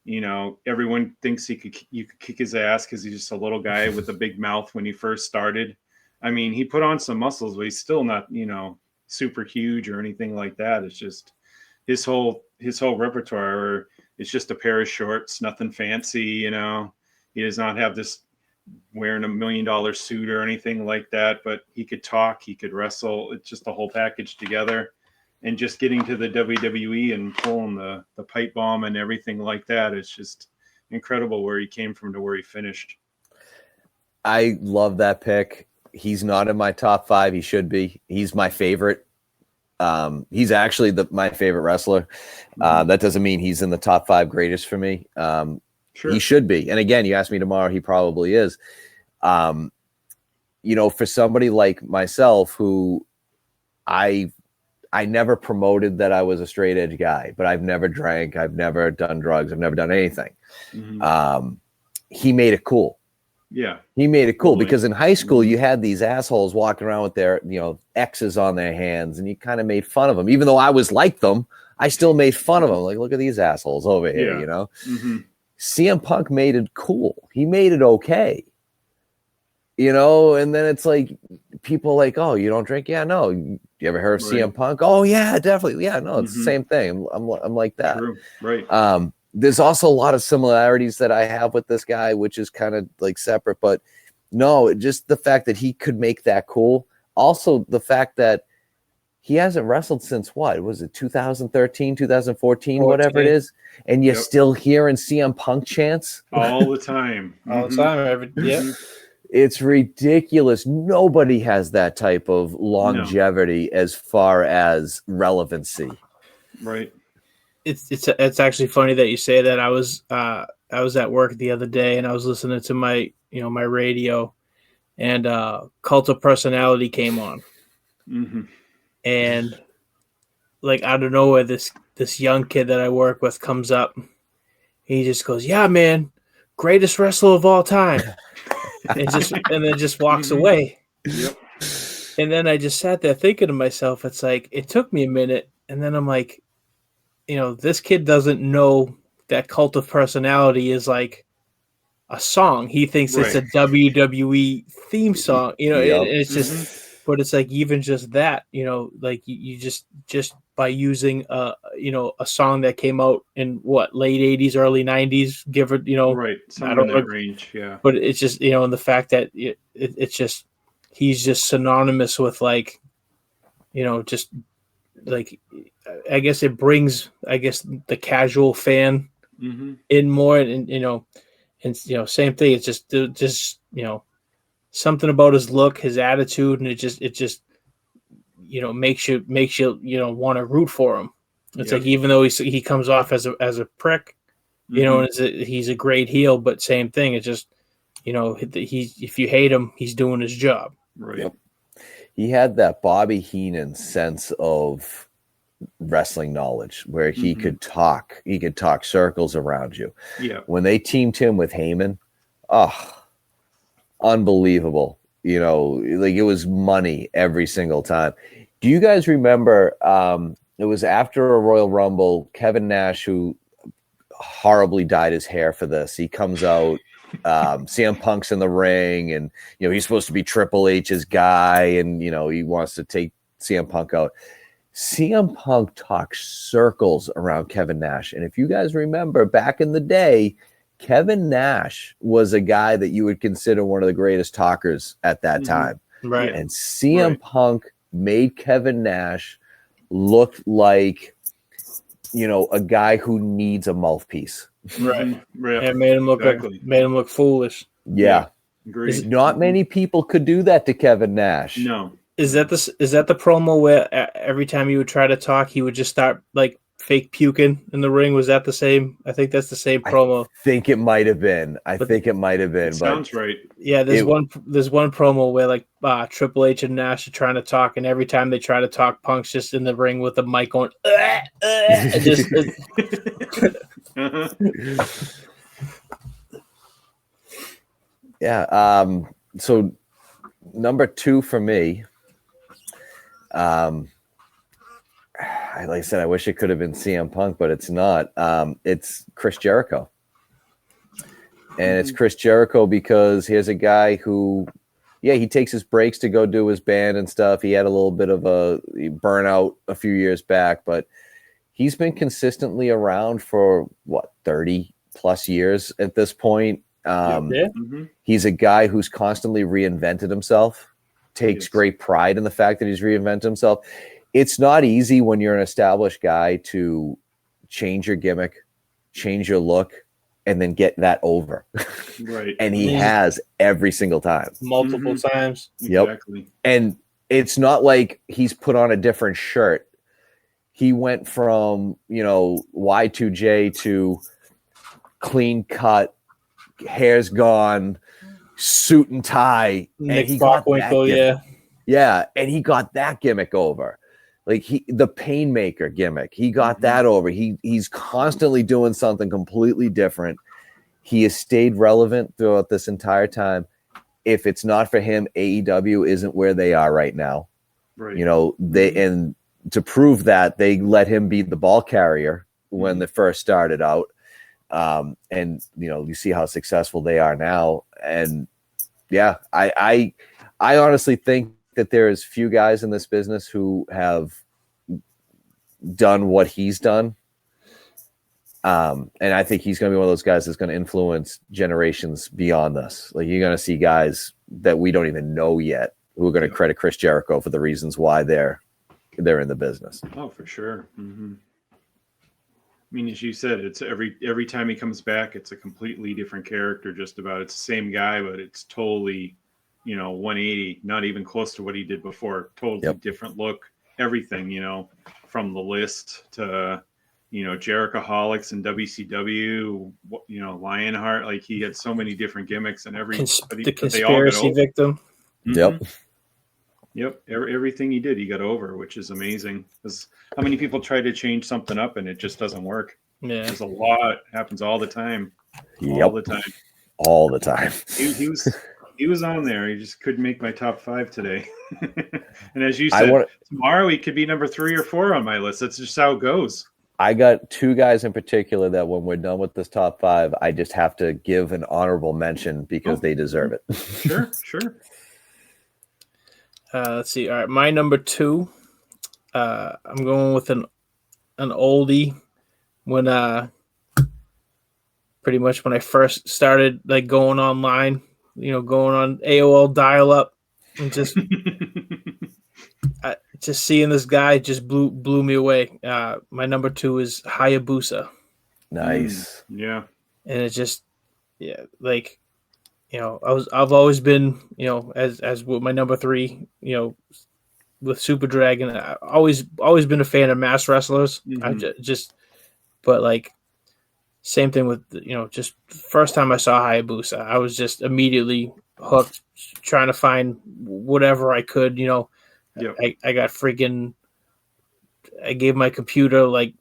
You know, everyone thinks you could kick his ass because he's just a little guy with a big mouth when he first started. I mean, he put on some muscles, but he's still not, you know, super huge or anything like that. It's just his whole repertoire. It's just a pair of shorts, nothing fancy. You know, he does not have this wearing $1 million suit or anything like that. But he could talk, he could wrestle. It's just the whole package together. And just getting to the WWE and pulling the pipe bomb and everything like that, it's just incredible where he came from to where he finished. I love that pick. He's not in my top 5. He should be. He's my favorite. He's actually my favorite wrestler. That doesn't mean he's in the top 5 greatest for me. Sure. He should be. And again, you ask me tomorrow, he probably is. You know, for somebody like myself who I never promoted that I was a straight edge guy, but I've never drank. I've never done drugs. I've never done anything. He made it cool. Yeah. He made it cool because in high school, you had these assholes walking around with their, you know, X's on their hands, and you kind of made fun of them. Even though I was like them, I still made fun of them. Like, look at these assholes over here, you know? CM Punk made it cool. He made it okay. You know, and then it's like people like, oh, you don't drink? Yeah, no. You ever heard of CM Punk? Oh, yeah, definitely. Yeah, no, it's the same thing. I'm like that. True. Right. There's also a lot of similarities that I have with this guy, which is kind of like separate. But no, just the fact that he could make that cool. Also, the fact that he hasn't wrestled since what? Was it 2013, 2014, whatever it is? And you're still hearing CM Punk chants? All the time. All the time. It's ridiculous. Nobody has that type of longevity as far as relevancy. Right. It's actually funny that you say that. I was at work the other day and I was listening to my radio, and Cult of Personality came on. And like out of nowhere, this young kid that I work with comes up. He just goes, "Yeah, man, greatest wrestler of all time." and then just walks away. Yep. And then I just sat there thinking to myself, it's like, it took me a minute. And then I'm like, you know, this kid doesn't know that Cult of Personality is like a song. He thinks it's a WWE theme song, you know, and it's just, but it's like, even just that, you know, like you just by using a song that came out in late 80s, early 90s, give it, you know, somewhere in that range, yeah. But it's just, you know, and the fact that it's just, he's just synonymous with, like, you know, just like, I guess it brings, the casual fan in more, and same thing. It's just you know, something about his look, his attitude, and it just you know, makes you want to root for him. It's like, even though he comes off as a prick, you know, and he's a great heel, but same thing. It's just, you know, if you hate him, he's doing his job. Right. Yep. He had that Bobby Heenan sense of wrestling knowledge where he could talk circles around you. Yeah. When they teamed him with Heyman, unbelievable. You know, like, it was money every single time. Do you guys remember, it was after a Royal Rumble, Kevin Nash, who horribly dyed his hair for this, he comes out, CM Punk's in the ring, and, you know, he's supposed to be Triple H's guy, and, you know, he wants to take CM Punk out. CM Punk talks circles around Kevin Nash. And if you guys remember, back in the day, Kevin Nash was a guy that you would consider one of the greatest talkers at that time. Right. And CM Punk made Kevin Nash look like, you know, a guy who needs a mouthpiece. Right. It made him look foolish. Yeah. Agreed. Not many people could do that to Kevin Nash. No. Is that the promo where every time he would try to talk, he would just start like fake puking in the ring? Was that the same? I think that's the same promo. I think it might have been. Sounds right. Yeah, there's one promo where, like, Triple H and Nash are trying to talk, and every time they try to talk, Punk's just in the ring with the mic going, and just, Yeah. So number 2 for me, like I said, I wish it could have been CM Punk, but it's not. It's Chris Jericho. And it's Chris Jericho because here's a guy who, yeah, he takes his breaks to go do his band and stuff. He had a little bit of a burnout a few years back, but he's been consistently around for 30 plus years at this point. He's a guy who's constantly reinvented himself, takes great pride in the fact that he's reinvented himself. It's not easy when you're an established guy to change your gimmick, change your look, and then get that over. Right. And he has every single time. Multiple times. Yep. Exactly. And it's not like he's put on a different shirt. He went from, Y2J to clean cut, hair's gone, suit and tie. Nick and he got that Bockwinkel, yeah, and he got that gimmick over. Like the Painmaker gimmick, he got that over. He's constantly doing something completely different. He has stayed relevant throughout this entire time. If it's not for him, AEW isn't where they are right now. Right. And to prove that, they let him be the ball carrier when they first started out. And you see how successful they are now. And yeah, I honestly think that there is few guys in this business who have done what he's done. And I think he's going to be one of those guys that's going to influence generations beyond this. Like you're going to see guys that we don't even know yet who are going to credit Chris Jericho for the reasons why they're in the business. Oh, for sure. I mean, as you said, it's every time he comes back, it's a completely different character. Just about, it's the same guy, but it's totally, 180, not even close to what he did before. Totally different look, everything. From the list to, Jerichoholics and WCW. Lionheart. Like he had so many different gimmicks, and the conspiracy victim. Yep. Yep, everything he did, he got over, which is amazing. Because how many people try to change something up and it just doesn't work? Yeah, there's a lot. Happens all the time. All the time. He was on there. He just couldn't make my top 5 today. And as you said, tomorrow he could be number 3 or 4 on my list. That's just how it goes. I got 2 guys in particular that when we're done with this top 5, I just have to give an honorable mention because they deserve it. Sure. Let's see. All right, my number 2. I'm going with an oldie. When pretty much when I first started like going online, going on AOL dial-up, and just just seeing this guy just blew me away. My number 2 is Hayabusa. Nice. Yeah. And it's just like. I've always been, as with my number 3, with Super Dragon, I've always been a fan of mass wrestlers. I but like same thing with, just first time I saw Hayabusa, I was just immediately hooked, trying to find whatever I could, I got I gave my computer like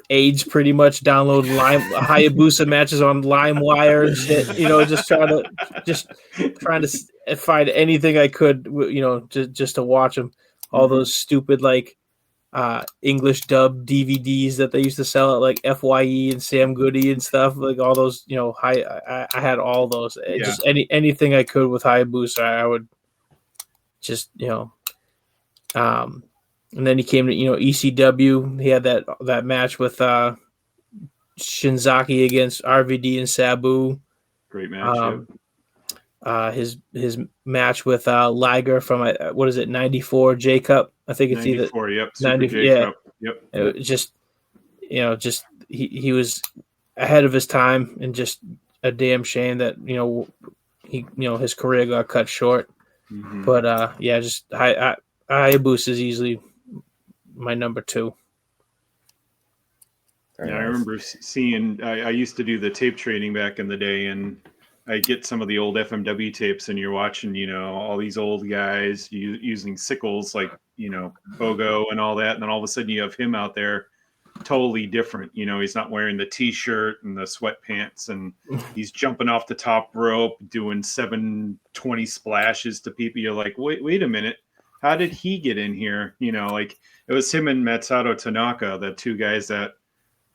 AIDS pretty much, download Hayabusa matches on LimeWire and shit, just trying to find anything I could, just to watch them. All those stupid like English dub DVDs that they used to sell at like FYE and Sam Goody and stuff, like all those, I had all those. Just anything I could with Hayabusa, I would just, and then he came to, ECW. He had that match with Shinzaki against RVD and Sabu. Great match. His match with Liger from 94 J Cup. I think it's 94, either 90. J Cup. Yep. It just he was ahead of his time, and just a damn shame that his career got cut short. But just Hayabusa is easily my number 2. I remember seeing. I used to do the tape trading back in the day, and I get some of the old FMW tapes, and you're watching, all these old guys using sickles, like Bogo and all that, and then all of a sudden you have him out there totally different. You know, he's not wearing the t-shirt and the sweatpants, and he's jumping off the top rope, doing 720 splashes to people. You're like, wait a minute. How did he get in here? You know, like it was him and Masato Tanaka, the two guys that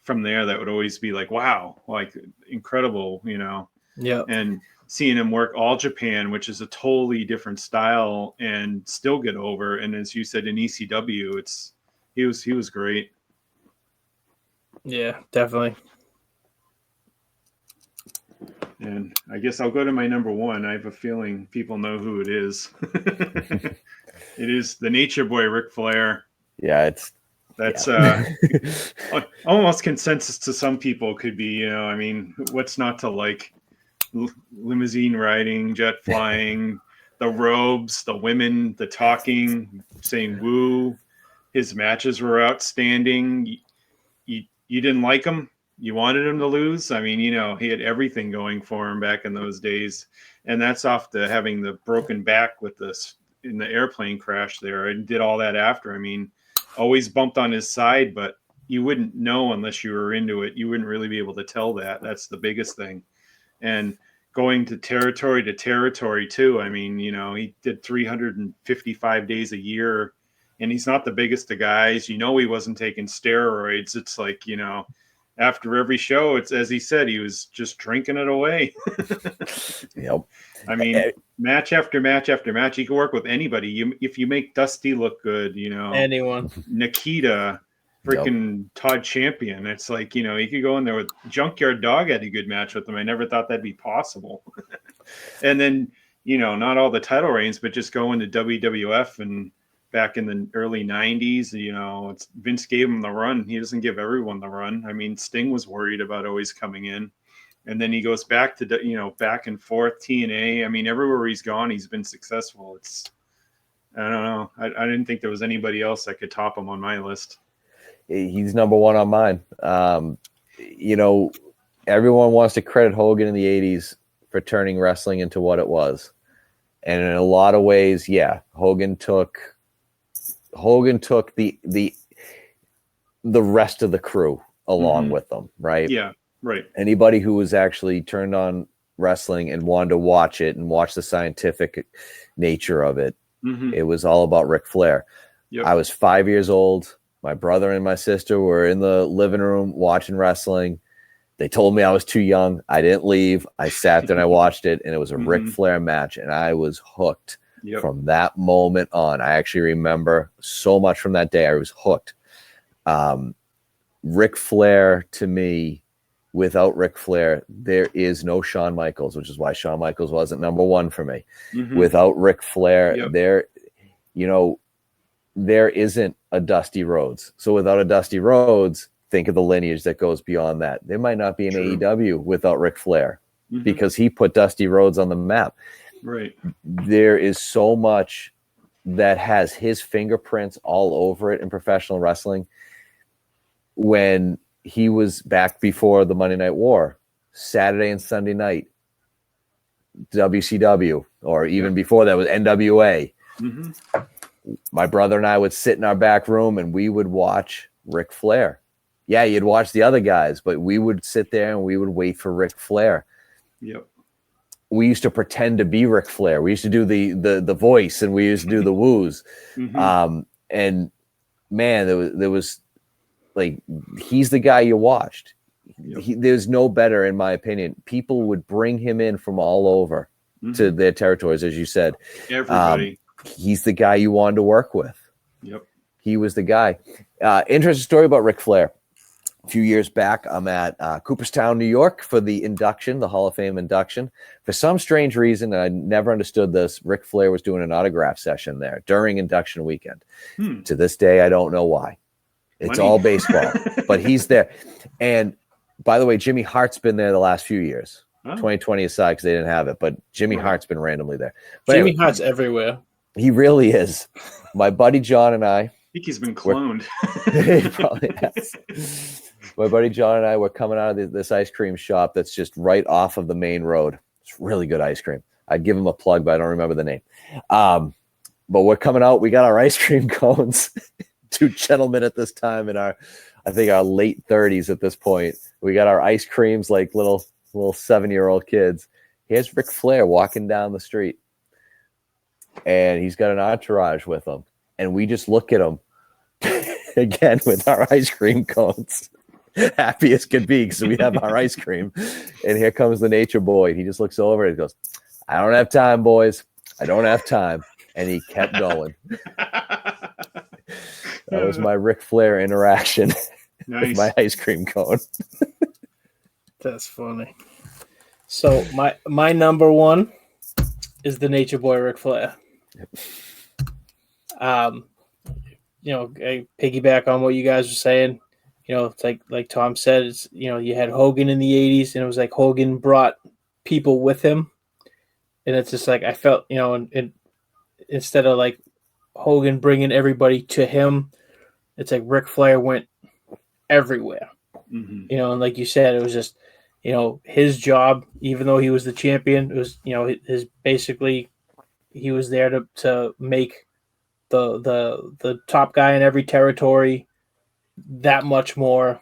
from there that would always be like, wow, like incredible, you know? Yeah. And seeing him work All Japan, which is a totally different style, and still get over. And as you said in ECW, he was great. Yeah, definitely. And I guess I'll go to my number one. I have a feeling people know who it is. It is the Nature Boy, Ric Flair. Yeah, That's almost consensus to some people could be, you know, I mean, what's not to like? Limousine riding, jet flying, the robes, the women, the talking, saying woo. His matches were outstanding. You didn't like him? You wanted him to lose? I mean, you know, he had everything going for him back in those days. And that's off to having the broken back with this in the airplane crash there. I did all that after. I mean, always bumped on his side, but you wouldn't know unless you were into it. You wouldn't really be able to tell that. That's the biggest thing. And going to territory too. I mean, you know, he did 355 days a year, and he's not the biggest of guys. You know, he wasn't taking steroids. It's like, you know, after every show, it's as he said, he was just drinking it away. Yep. I mean, match after match after match, he could work with anybody. If you make Dusty look good, you know, Anyone. Nikita, freaking Todd Champion. It's like, you know, he could go in there with Junkyard Dog had a good match with him. I never thought that'd be possible. And then, you know, not all the title reigns, but just go into WWF and back in the early 90s, you know, Vince gave him the run. He doesn't give everyone the run. I mean, Sting was worried about always coming in. And then he goes back to, you know, back and forth, TNA. I mean, everywhere he's gone, he's been successful. I don't know. I didn't think there was anybody else that could top him on my list. He's number one on mine. You know, everyone wants to credit Hogan in the 80s for turning wrestling into what it was. And in a lot of ways, yeah, Hogan took the rest of the crew along with them, right? Yeah, right. Anybody who was actually turned on wrestling and wanted to watch it and watch the scientific nature of it, it was all about Ric Flair. Yep. I was 5 years old. My brother and my sister were in the living room watching wrestling. They told me I was too young. I didn't leave. I sat there and I watched it, and it was a Ric Flair match, and I was hooked from that moment on. I actually remember so much from that day. I was hooked. Ric Flair, to me, without Ric Flair, there is no Shawn Michaels, which is why Shawn Michaels wasn't number one for me. Without Ric Flair, there isn't a Dusty Rhodes. So without a Dusty Rhodes, think of the lineage that goes beyond that. There might not be an AEW without Ric Flair because he put Dusty Rhodes on the map. Right. There is so much that has his fingerprints all over it in professional wrestling. When he was back before the Monday Night War, Saturday and Sunday night, WCW, or even before that was NWA. My brother and I would sit in our back room and we would watch Ric Flair. Yeah, you'd watch the other guys, but we would sit there and we would wait for Ric Flair. Yep. We used to pretend to be Ric Flair. We used to do the voice, and we used to do the woos. And man, there was like, he's the guy you watched. There's no better, in my opinion. People would bring him in from all over to their territories, as you said. Everybody. He's the guy you wanted to work with. Yep. He was the guy. Interesting story about Ric Flair. A few years back, I'm at Cooperstown, New York for the induction, the Hall of Fame induction. For some strange reason, and I never understood this, Ric Flair was doing an autograph session there during induction weekend. To this day, I don't know why. It's all baseball, but he's there. And by the way, Jimmy Hart's been there the last few years. 2020 aside, because they didn't have it, but Jimmy Hart's been randomly there. But Jimmy Hart's everywhere. He really is. My buddy John and I. I think he's been cloned. He probably has. My buddy John and I were coming out of this ice cream shop that's just right off of the main road. It's really good ice cream. I'd give him a plug, but I don't remember the name. But we're coming out. We got our ice cream cones. Two gentlemen at this time in our I think our late 30s at this point. We got our ice creams like little 7-year-old kids. Here's Ric Flair walking down the street, and he's got an entourage with him, and we just look at him again with our ice cream cones, happy as could be because we have our ice cream. And here comes the Nature Boy. He just looks over and goes, "I don't have time, boys. I don't have time." And he kept going. That was my Ric Flair interaction. Nice. With my ice cream cone. That's funny. So my number one is the Nature Boy Ric Flair. I piggyback on what you guys were saying. It's like Tom said, it's you had Hogan in the 80s, and it was like Hogan brought people with him, and it's just like I felt, and instead of like Hogan bringing everybody to him, it's like Ric Flair went everywhere. Mm-hmm. And like you said, it was just his job, even though he was the champion, it was his basically he was there to make the top guy in every territory that much more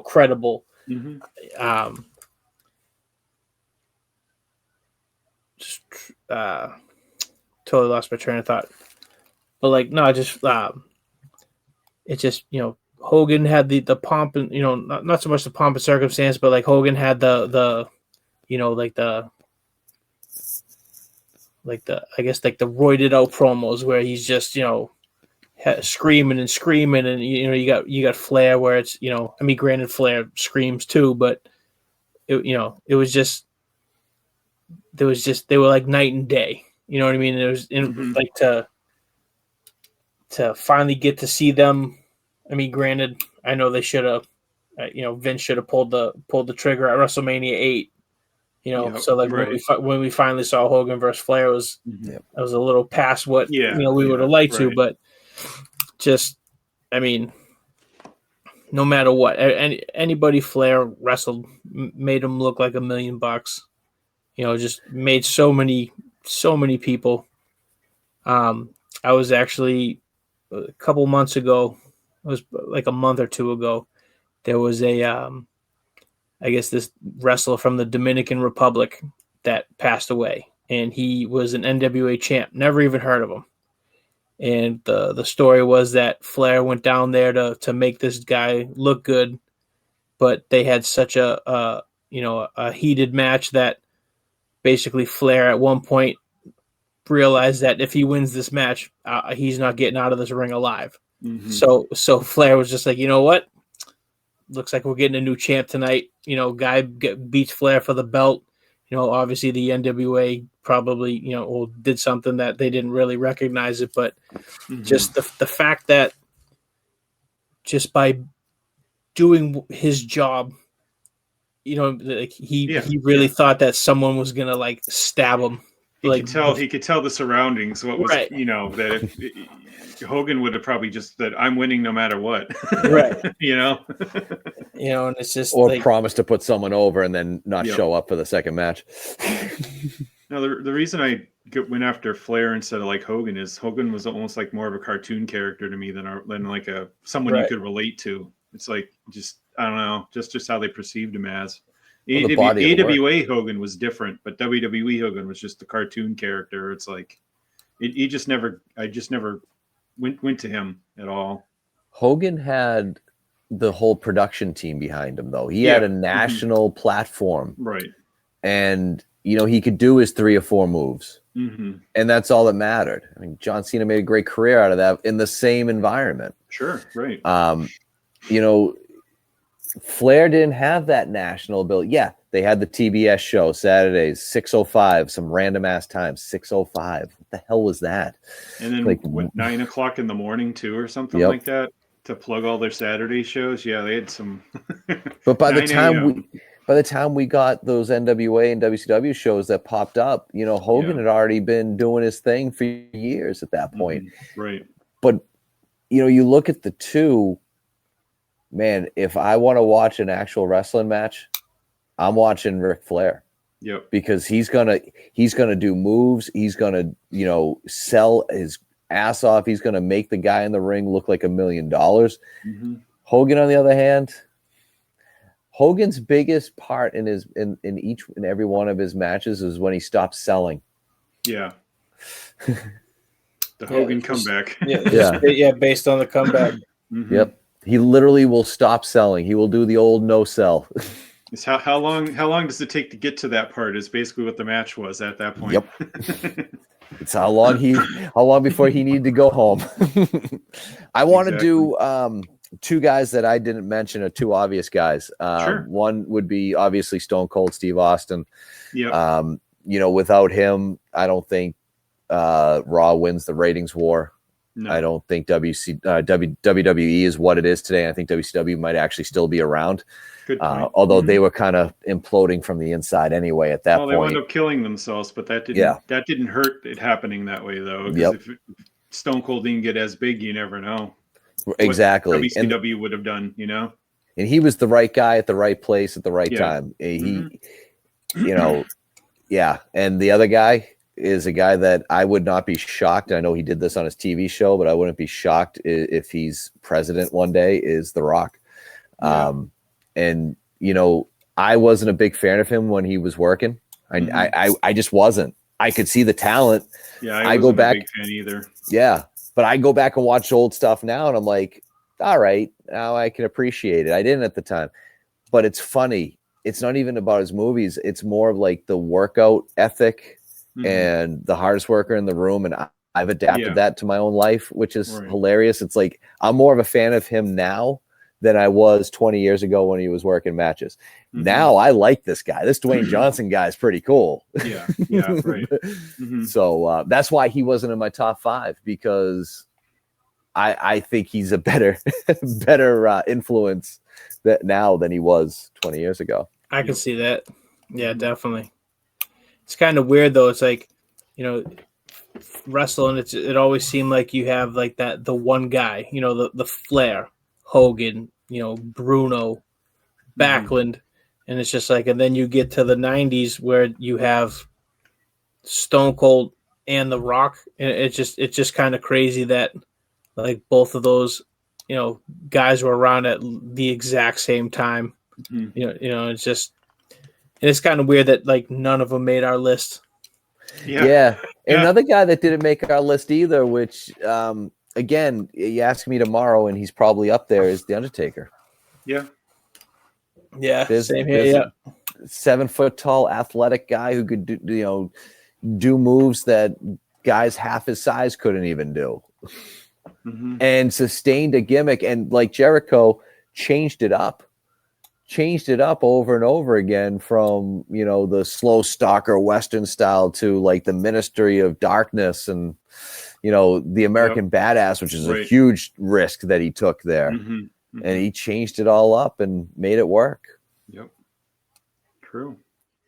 credible. Mm-hmm. Totally lost my train of thought, but like no, it's just Hogan had the pomp and not so much the pomp and circumstance, but like Hogan had the I guess like the roided out promos where he's just screaming and you got Flair where it's granted Flair screams too, but it was just they were like night and day. You know what I mean? It was like to finally get to see them. I mean, granted, I know they should have, Vince should have pulled the trigger at WrestleMania 8. So like right. when we finally saw Hogan versus Flair, it was a little past what we would have liked to, but just, I mean, no matter what, anybody Flair wrestled made him look like $1 million. Just made so many people. I was actually a couple months ago. It was like a month or two ago. There was I guess this wrestler from the Dominican Republic that passed away, and he was an NWA champ. Never even heard of him. And the story was that Flair went down there to make this guy look good, but they had such a heated match that basically Flair at one point realized that if he wins this match, he's not getting out of this ring alive. Mm-hmm. So Flair was just like, you know what? Looks like we're getting a new champ tonight. Guy beats Flair for the belt. Obviously the NWA probably, did something that they didn't really recognize it, but just the fact that just by doing his job, like he really thought that someone was gonna like stab him. He could tell the surroundings. What was right. That if Hogan would have probably just said, "I'm winning no matter what." Right. And it's just promise to put someone over and then not show up for the second match. No, the reason I went after Flair instead of like Hogan is Hogan was almost like more of a cartoon character to me than like someone you could relate to. It's like just I don't know, just how they perceived him as. AWA Hogan was different, but WWE Hogan was just a cartoon character. It's like I just never went to him at all. Hogan had the whole production team behind him, though. He had a national platform, right? And he could do his 3 or 4 moves, and that's all that mattered. I mean, John Cena made a great career out of that in the same environment. Sure, right. Flair didn't have that national ability. Yeah, they had the TBS show Saturdays, 6:05, some random ass time, 6:05. What the hell was that? And then like 9 o'clock in the morning too, or something like that, to plug all their Saturday shows. Yeah, they had some. But by the time we got those NWA and WCW shows that popped up, Hogan had already been doing his thing for years at that point. Right. But you look at the two. Man, if I want to watch an actual wrestling match, I'm watching Ric Flair. Yep. Because he's gonna do moves. He's gonna sell his ass off. He's going to make the guy in the ring look like $1 million. Mm-hmm. Hogan, on the other hand, Hogan's biggest part in each and every one of his matches is when he stopped selling. Yeah. The Hogan comeback. Based on the comeback. Mm-hmm. Yep. He literally will stop selling. He will do the old no sell. It's how long does it take to get to that part is basically what the match was at that point. Yep. It's how long before he needed to go home. I want to do two guys that I didn't mention, are two obvious guys. Sure. One would be obviously Stone Cold Steve Austin. Yep. Without him, I don't think Raw wins the ratings war. No. I don't think WWE is what it is today. I think WCW might actually still be around. Good point. Although they were kind of imploding from the inside anyway at that point. They wound up killing themselves, but that didn't hurt it happening that way though. Because if Stone Cold didn't get as big, you never know. Exactly. What WCW would have done, And he was the right guy at the right place at the right time. He, And the other guy is a guy that I would not be shocked. I know he did this on his TV show, but I wouldn't be shocked if he's president one day, is The Rock. Yeah. I wasn't a big fan of him when he was working. I just wasn't. I could see the talent. Yeah, I go back. A big fan either. Yeah, but I go back and watch old stuff now, and I'm like, all right, now I can appreciate it. I didn't at the time, but it's funny. It's not even about his movies. It's more of like the workout ethic and the hardest worker in the room. And I've adapted that to my own life, which is hilarious. It's like, I'm more of a fan of him now than I was 20 years ago when he was working matches. Now I like this guy. This Dwayne Johnson guy is pretty cool. Yeah, right. So that's why he wasn't in my top 5, because I think he's a better influence now than he was 20 years ago. I can see that. Yeah, definitely. It's kind of weird though. It's like, wrestling, it always seemed like you have like the one guy, the Flair, Hogan, Bruno, Backlund, and it's just like, and then you get to the 90s where you have Stone Cold and The Rock, and it's just kind of crazy that like both of those guys were around at the exact same time. It's just, and it's kind of weird that like none of them made our list. Yeah. And another guy that didn't make our list either, which again, you ask me tomorrow and he's probably up there, is The Undertaker. Yeah. Yeah. Same here. A 7 foot tall athletic guy who could do moves that guys half his size couldn't even do. And sustained a gimmick, and like Jericho changed it up over and over again, from the slow stalker Western style to like the Ministry of Darkness and the American Badass, which is a huge risk that he took there. And he changed it all up and made it work. Yep. True.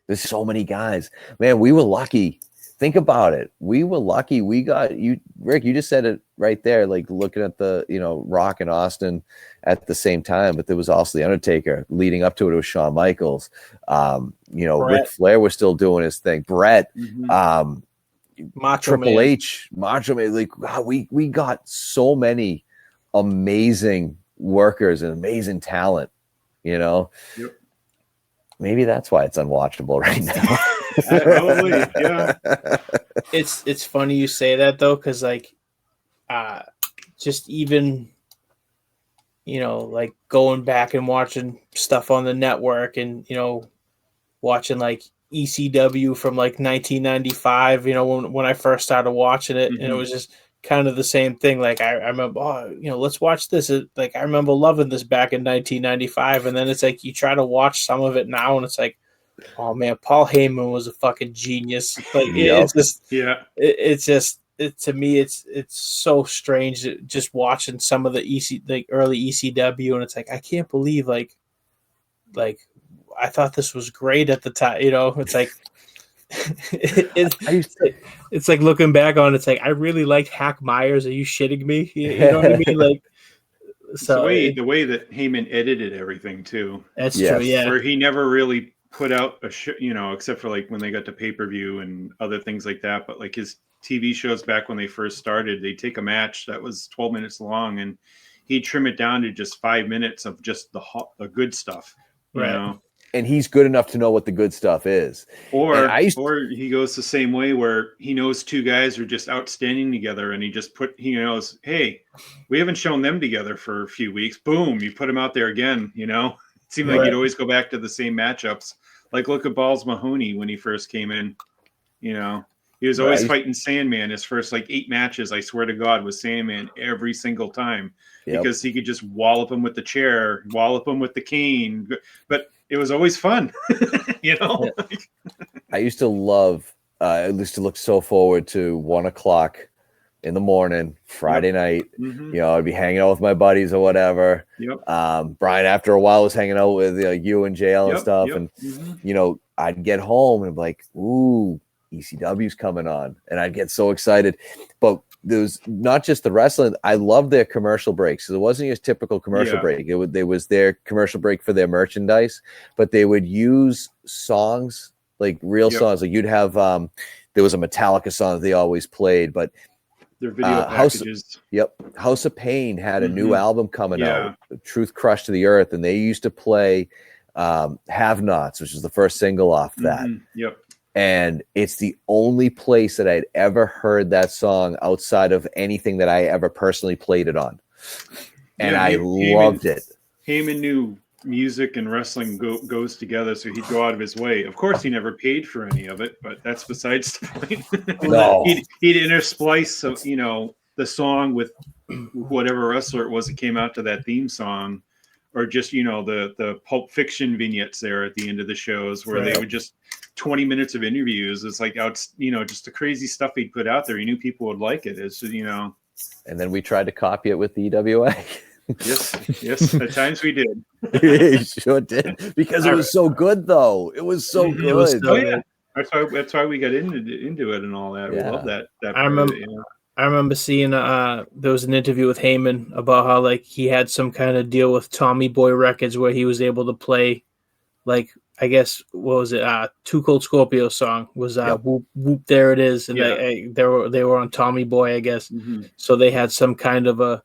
There's so many guys, man. We were lucky. Think about it. We were lucky. We got you, Rick. You just said it right there. Like looking at the, Rock and Austin at the same time, but there was also the Undertaker. Leading up to it was Shawn Michaels. Ric Flair was still doing his thing. Brett, Triple H, Macho Man. Like we got so many amazing workers and amazing talent. Yep. Maybe that's why it's unwatchable right now. Probably, yeah. It's funny you say that though, because like just even like going back and watching stuff on the network and watching like ECW from like 1995, when I first started watching it, and it was just kind of the same thing. Like I remember, let's watch this. Like I remember loving this back in 1995, and then it's like you try to watch some of it now, and it's like, oh man, Paul Heyman was a fucking genius. Like it's just to me, it's so strange just watching some of the early ECW, and it's like I can't believe like I thought this was great at the time. It's like it's like looking back on it's like I really liked Hack Myers. Are you shitting me? You know what I mean? Like so the way that Heyman edited everything too. That's true. Yeah, where he never really put out a show, except for like when they got to pay-per-view and other things like that. But like his TV shows back when they first started. They'd take a match that was 12 minutes long and he'd trim it down to just 5 minutes of just the good stuff, you know? And he's good enough to know what the good stuff is. Or he goes the same way where he knows two guys are just outstanding together and he knows, hey, we haven't shown them together for a few weeks. Boom, you put them out there again, you know? It seemed like you'd always go back to the same matchups. Like look at Balls Mahoney when he first came in, you know? He was always fighting Sandman. His first 8 matches, I swear to God, was Sandman every single time because he could just wallop him with the chair, wallop him with the cane. But it was always fun, you know. I used to love. I used to look so forward to 1 o'clock in the morning, Friday night. You know, I'd be hanging out with my buddies or whatever. Brian, after a while, was hanging out with you and JL and stuff, and you know, I'd get home and be like, "Ooh, ECW's coming on," and I'd get so excited. But there was not just the wrestling. I love their commercial breaks. So it wasn't just typical commercial break. There was their commercial break for their merchandise, but they would use songs, like real songs. Like you'd have, there was a Metallica song that they always played, but their video packages. House of Pain had a new album coming out, Truth Crushed to the Earth, and they used to play Have Nots, which is the first single off that. And it's the only place that I'd ever heard that song outside of anything that I ever personally played it on. And I loved it. Heyman knew music and wrestling goes together, so he'd go out of his way. Of course, he never paid for any of it, but that's besides the point. No. He'd intersplice, you know, the song with whatever wrestler it was that came out to that theme song, or just, you know, the Pulp Fiction vignettes there at the end of the shows where they would just 20 minutes of interviews. It's like, you know, just the crazy stuff he'd put out there. He knew people would like it. It's, you know. And then we tried to copy it with the EWA. Yes. At times we did. You sure did. Because it was so good, though. It was so good. It was so good. That's why we got into it and all that. We love that. I remember seeing there was an interview with Heyman about how he had some kind of deal with Tommy Boy Records where he was able to play I guess what was it? Too Cold Scorpio song was Whoop Whoop There It Is, and they were on Tommy Boy, I guess. So they had some kind of a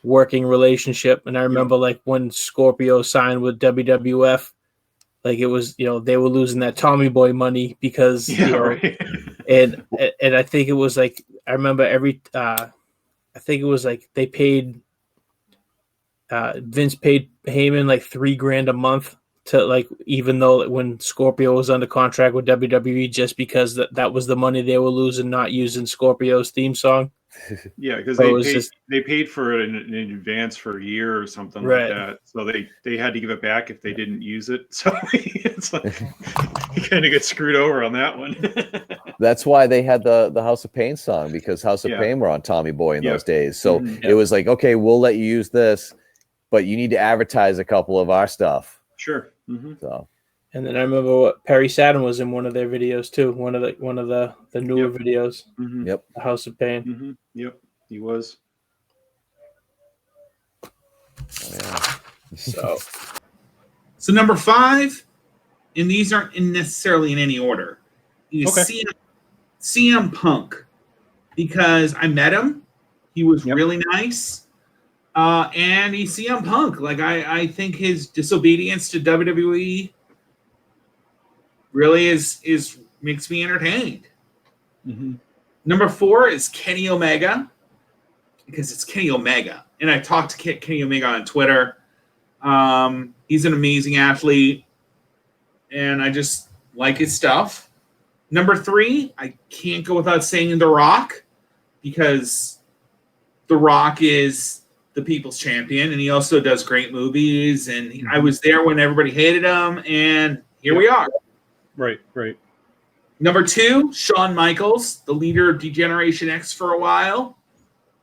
working relationship. And I remember when Scorpio signed with WWF, it was, you know, they were losing that Tommy Boy money because and I think it was I remember I think it was they paid Vince paid Heyman $3,000 a month to even though when Scorpio was under contract with WWE, just because that was the money they were losing not using Scorpio's theme song. Yeah, because they paid for it in advance for a year or something like that. So they had to give it back if they didn't use it. So it's you kind of get screwed over on that one. That's why they had the House of Pain song, because House of Pain were on Tommy Boy in those days. So it was okay, we'll let you use this, but you need to advertise a couple of our stuff. Sure. So, and then I remember Perry Saturn was in one of their videos too. One of the newer videos. Yep. The House of Pain. Yep, he was. So number 5, and these aren't necessarily in any order. CM Punk, because I met him. He was really nice. And he's CM Punk. I think his disobedience to WWE really is makes me entertained. Number 4 is Kenny Omega, because it's Kenny Omega, and I talked to Kenny Omega on Twitter. He's an amazing athlete, and I just like his stuff. Number 3, I can't go without saying The Rock, because The Rock is the people's champion, and he also does great movies, and I was there when everybody hated him, and here we are. Right. Number 2, Shawn Michaels, the leader of Degeneration X for a while.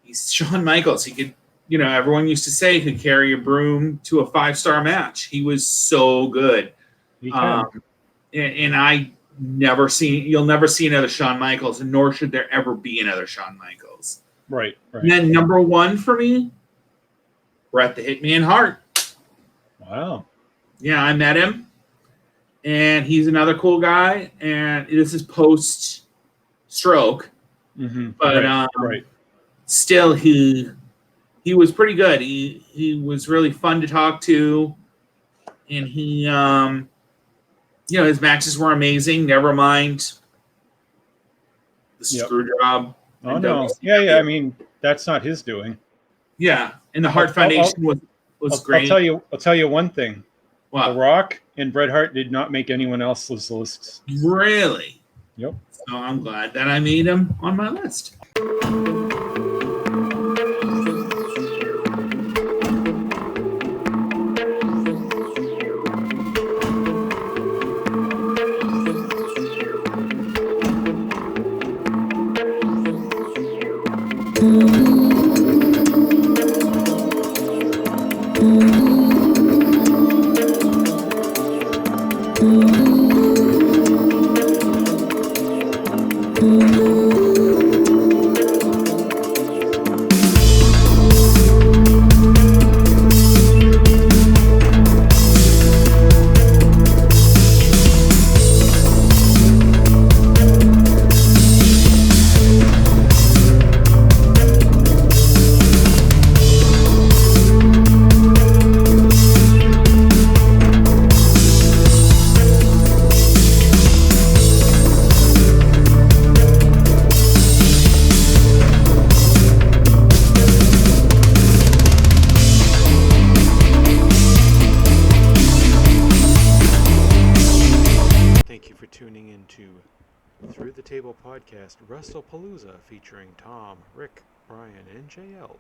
He's Shawn Michaels. He could, everyone used to say he could carry a broom to a 5-star match. He was so good. And you'll never see another Shawn Michaels, and nor should there ever be another Shawn Michaels. Right. And then number 1 for me, Bret the Hitman Hart. Wow. Yeah, I met him, and he's another cool guy, and this is post-stroke, But right. Still, he was pretty good. He was really fun to talk to, and he his matches were amazing. Never mind the screw job. Oh no, yeah. I mean, that's not his doing. Yeah, and the Hart Foundation was great. I'll tell you one thing. What? The Rock and Bret Hart did not make anyone else's lists. Really? Yep. So I'm glad that I made him on my list. Thank you for tuning in to Through the Table Podcast, Wrestlepalooza, featuring Tom, Rick, Brian, and JL.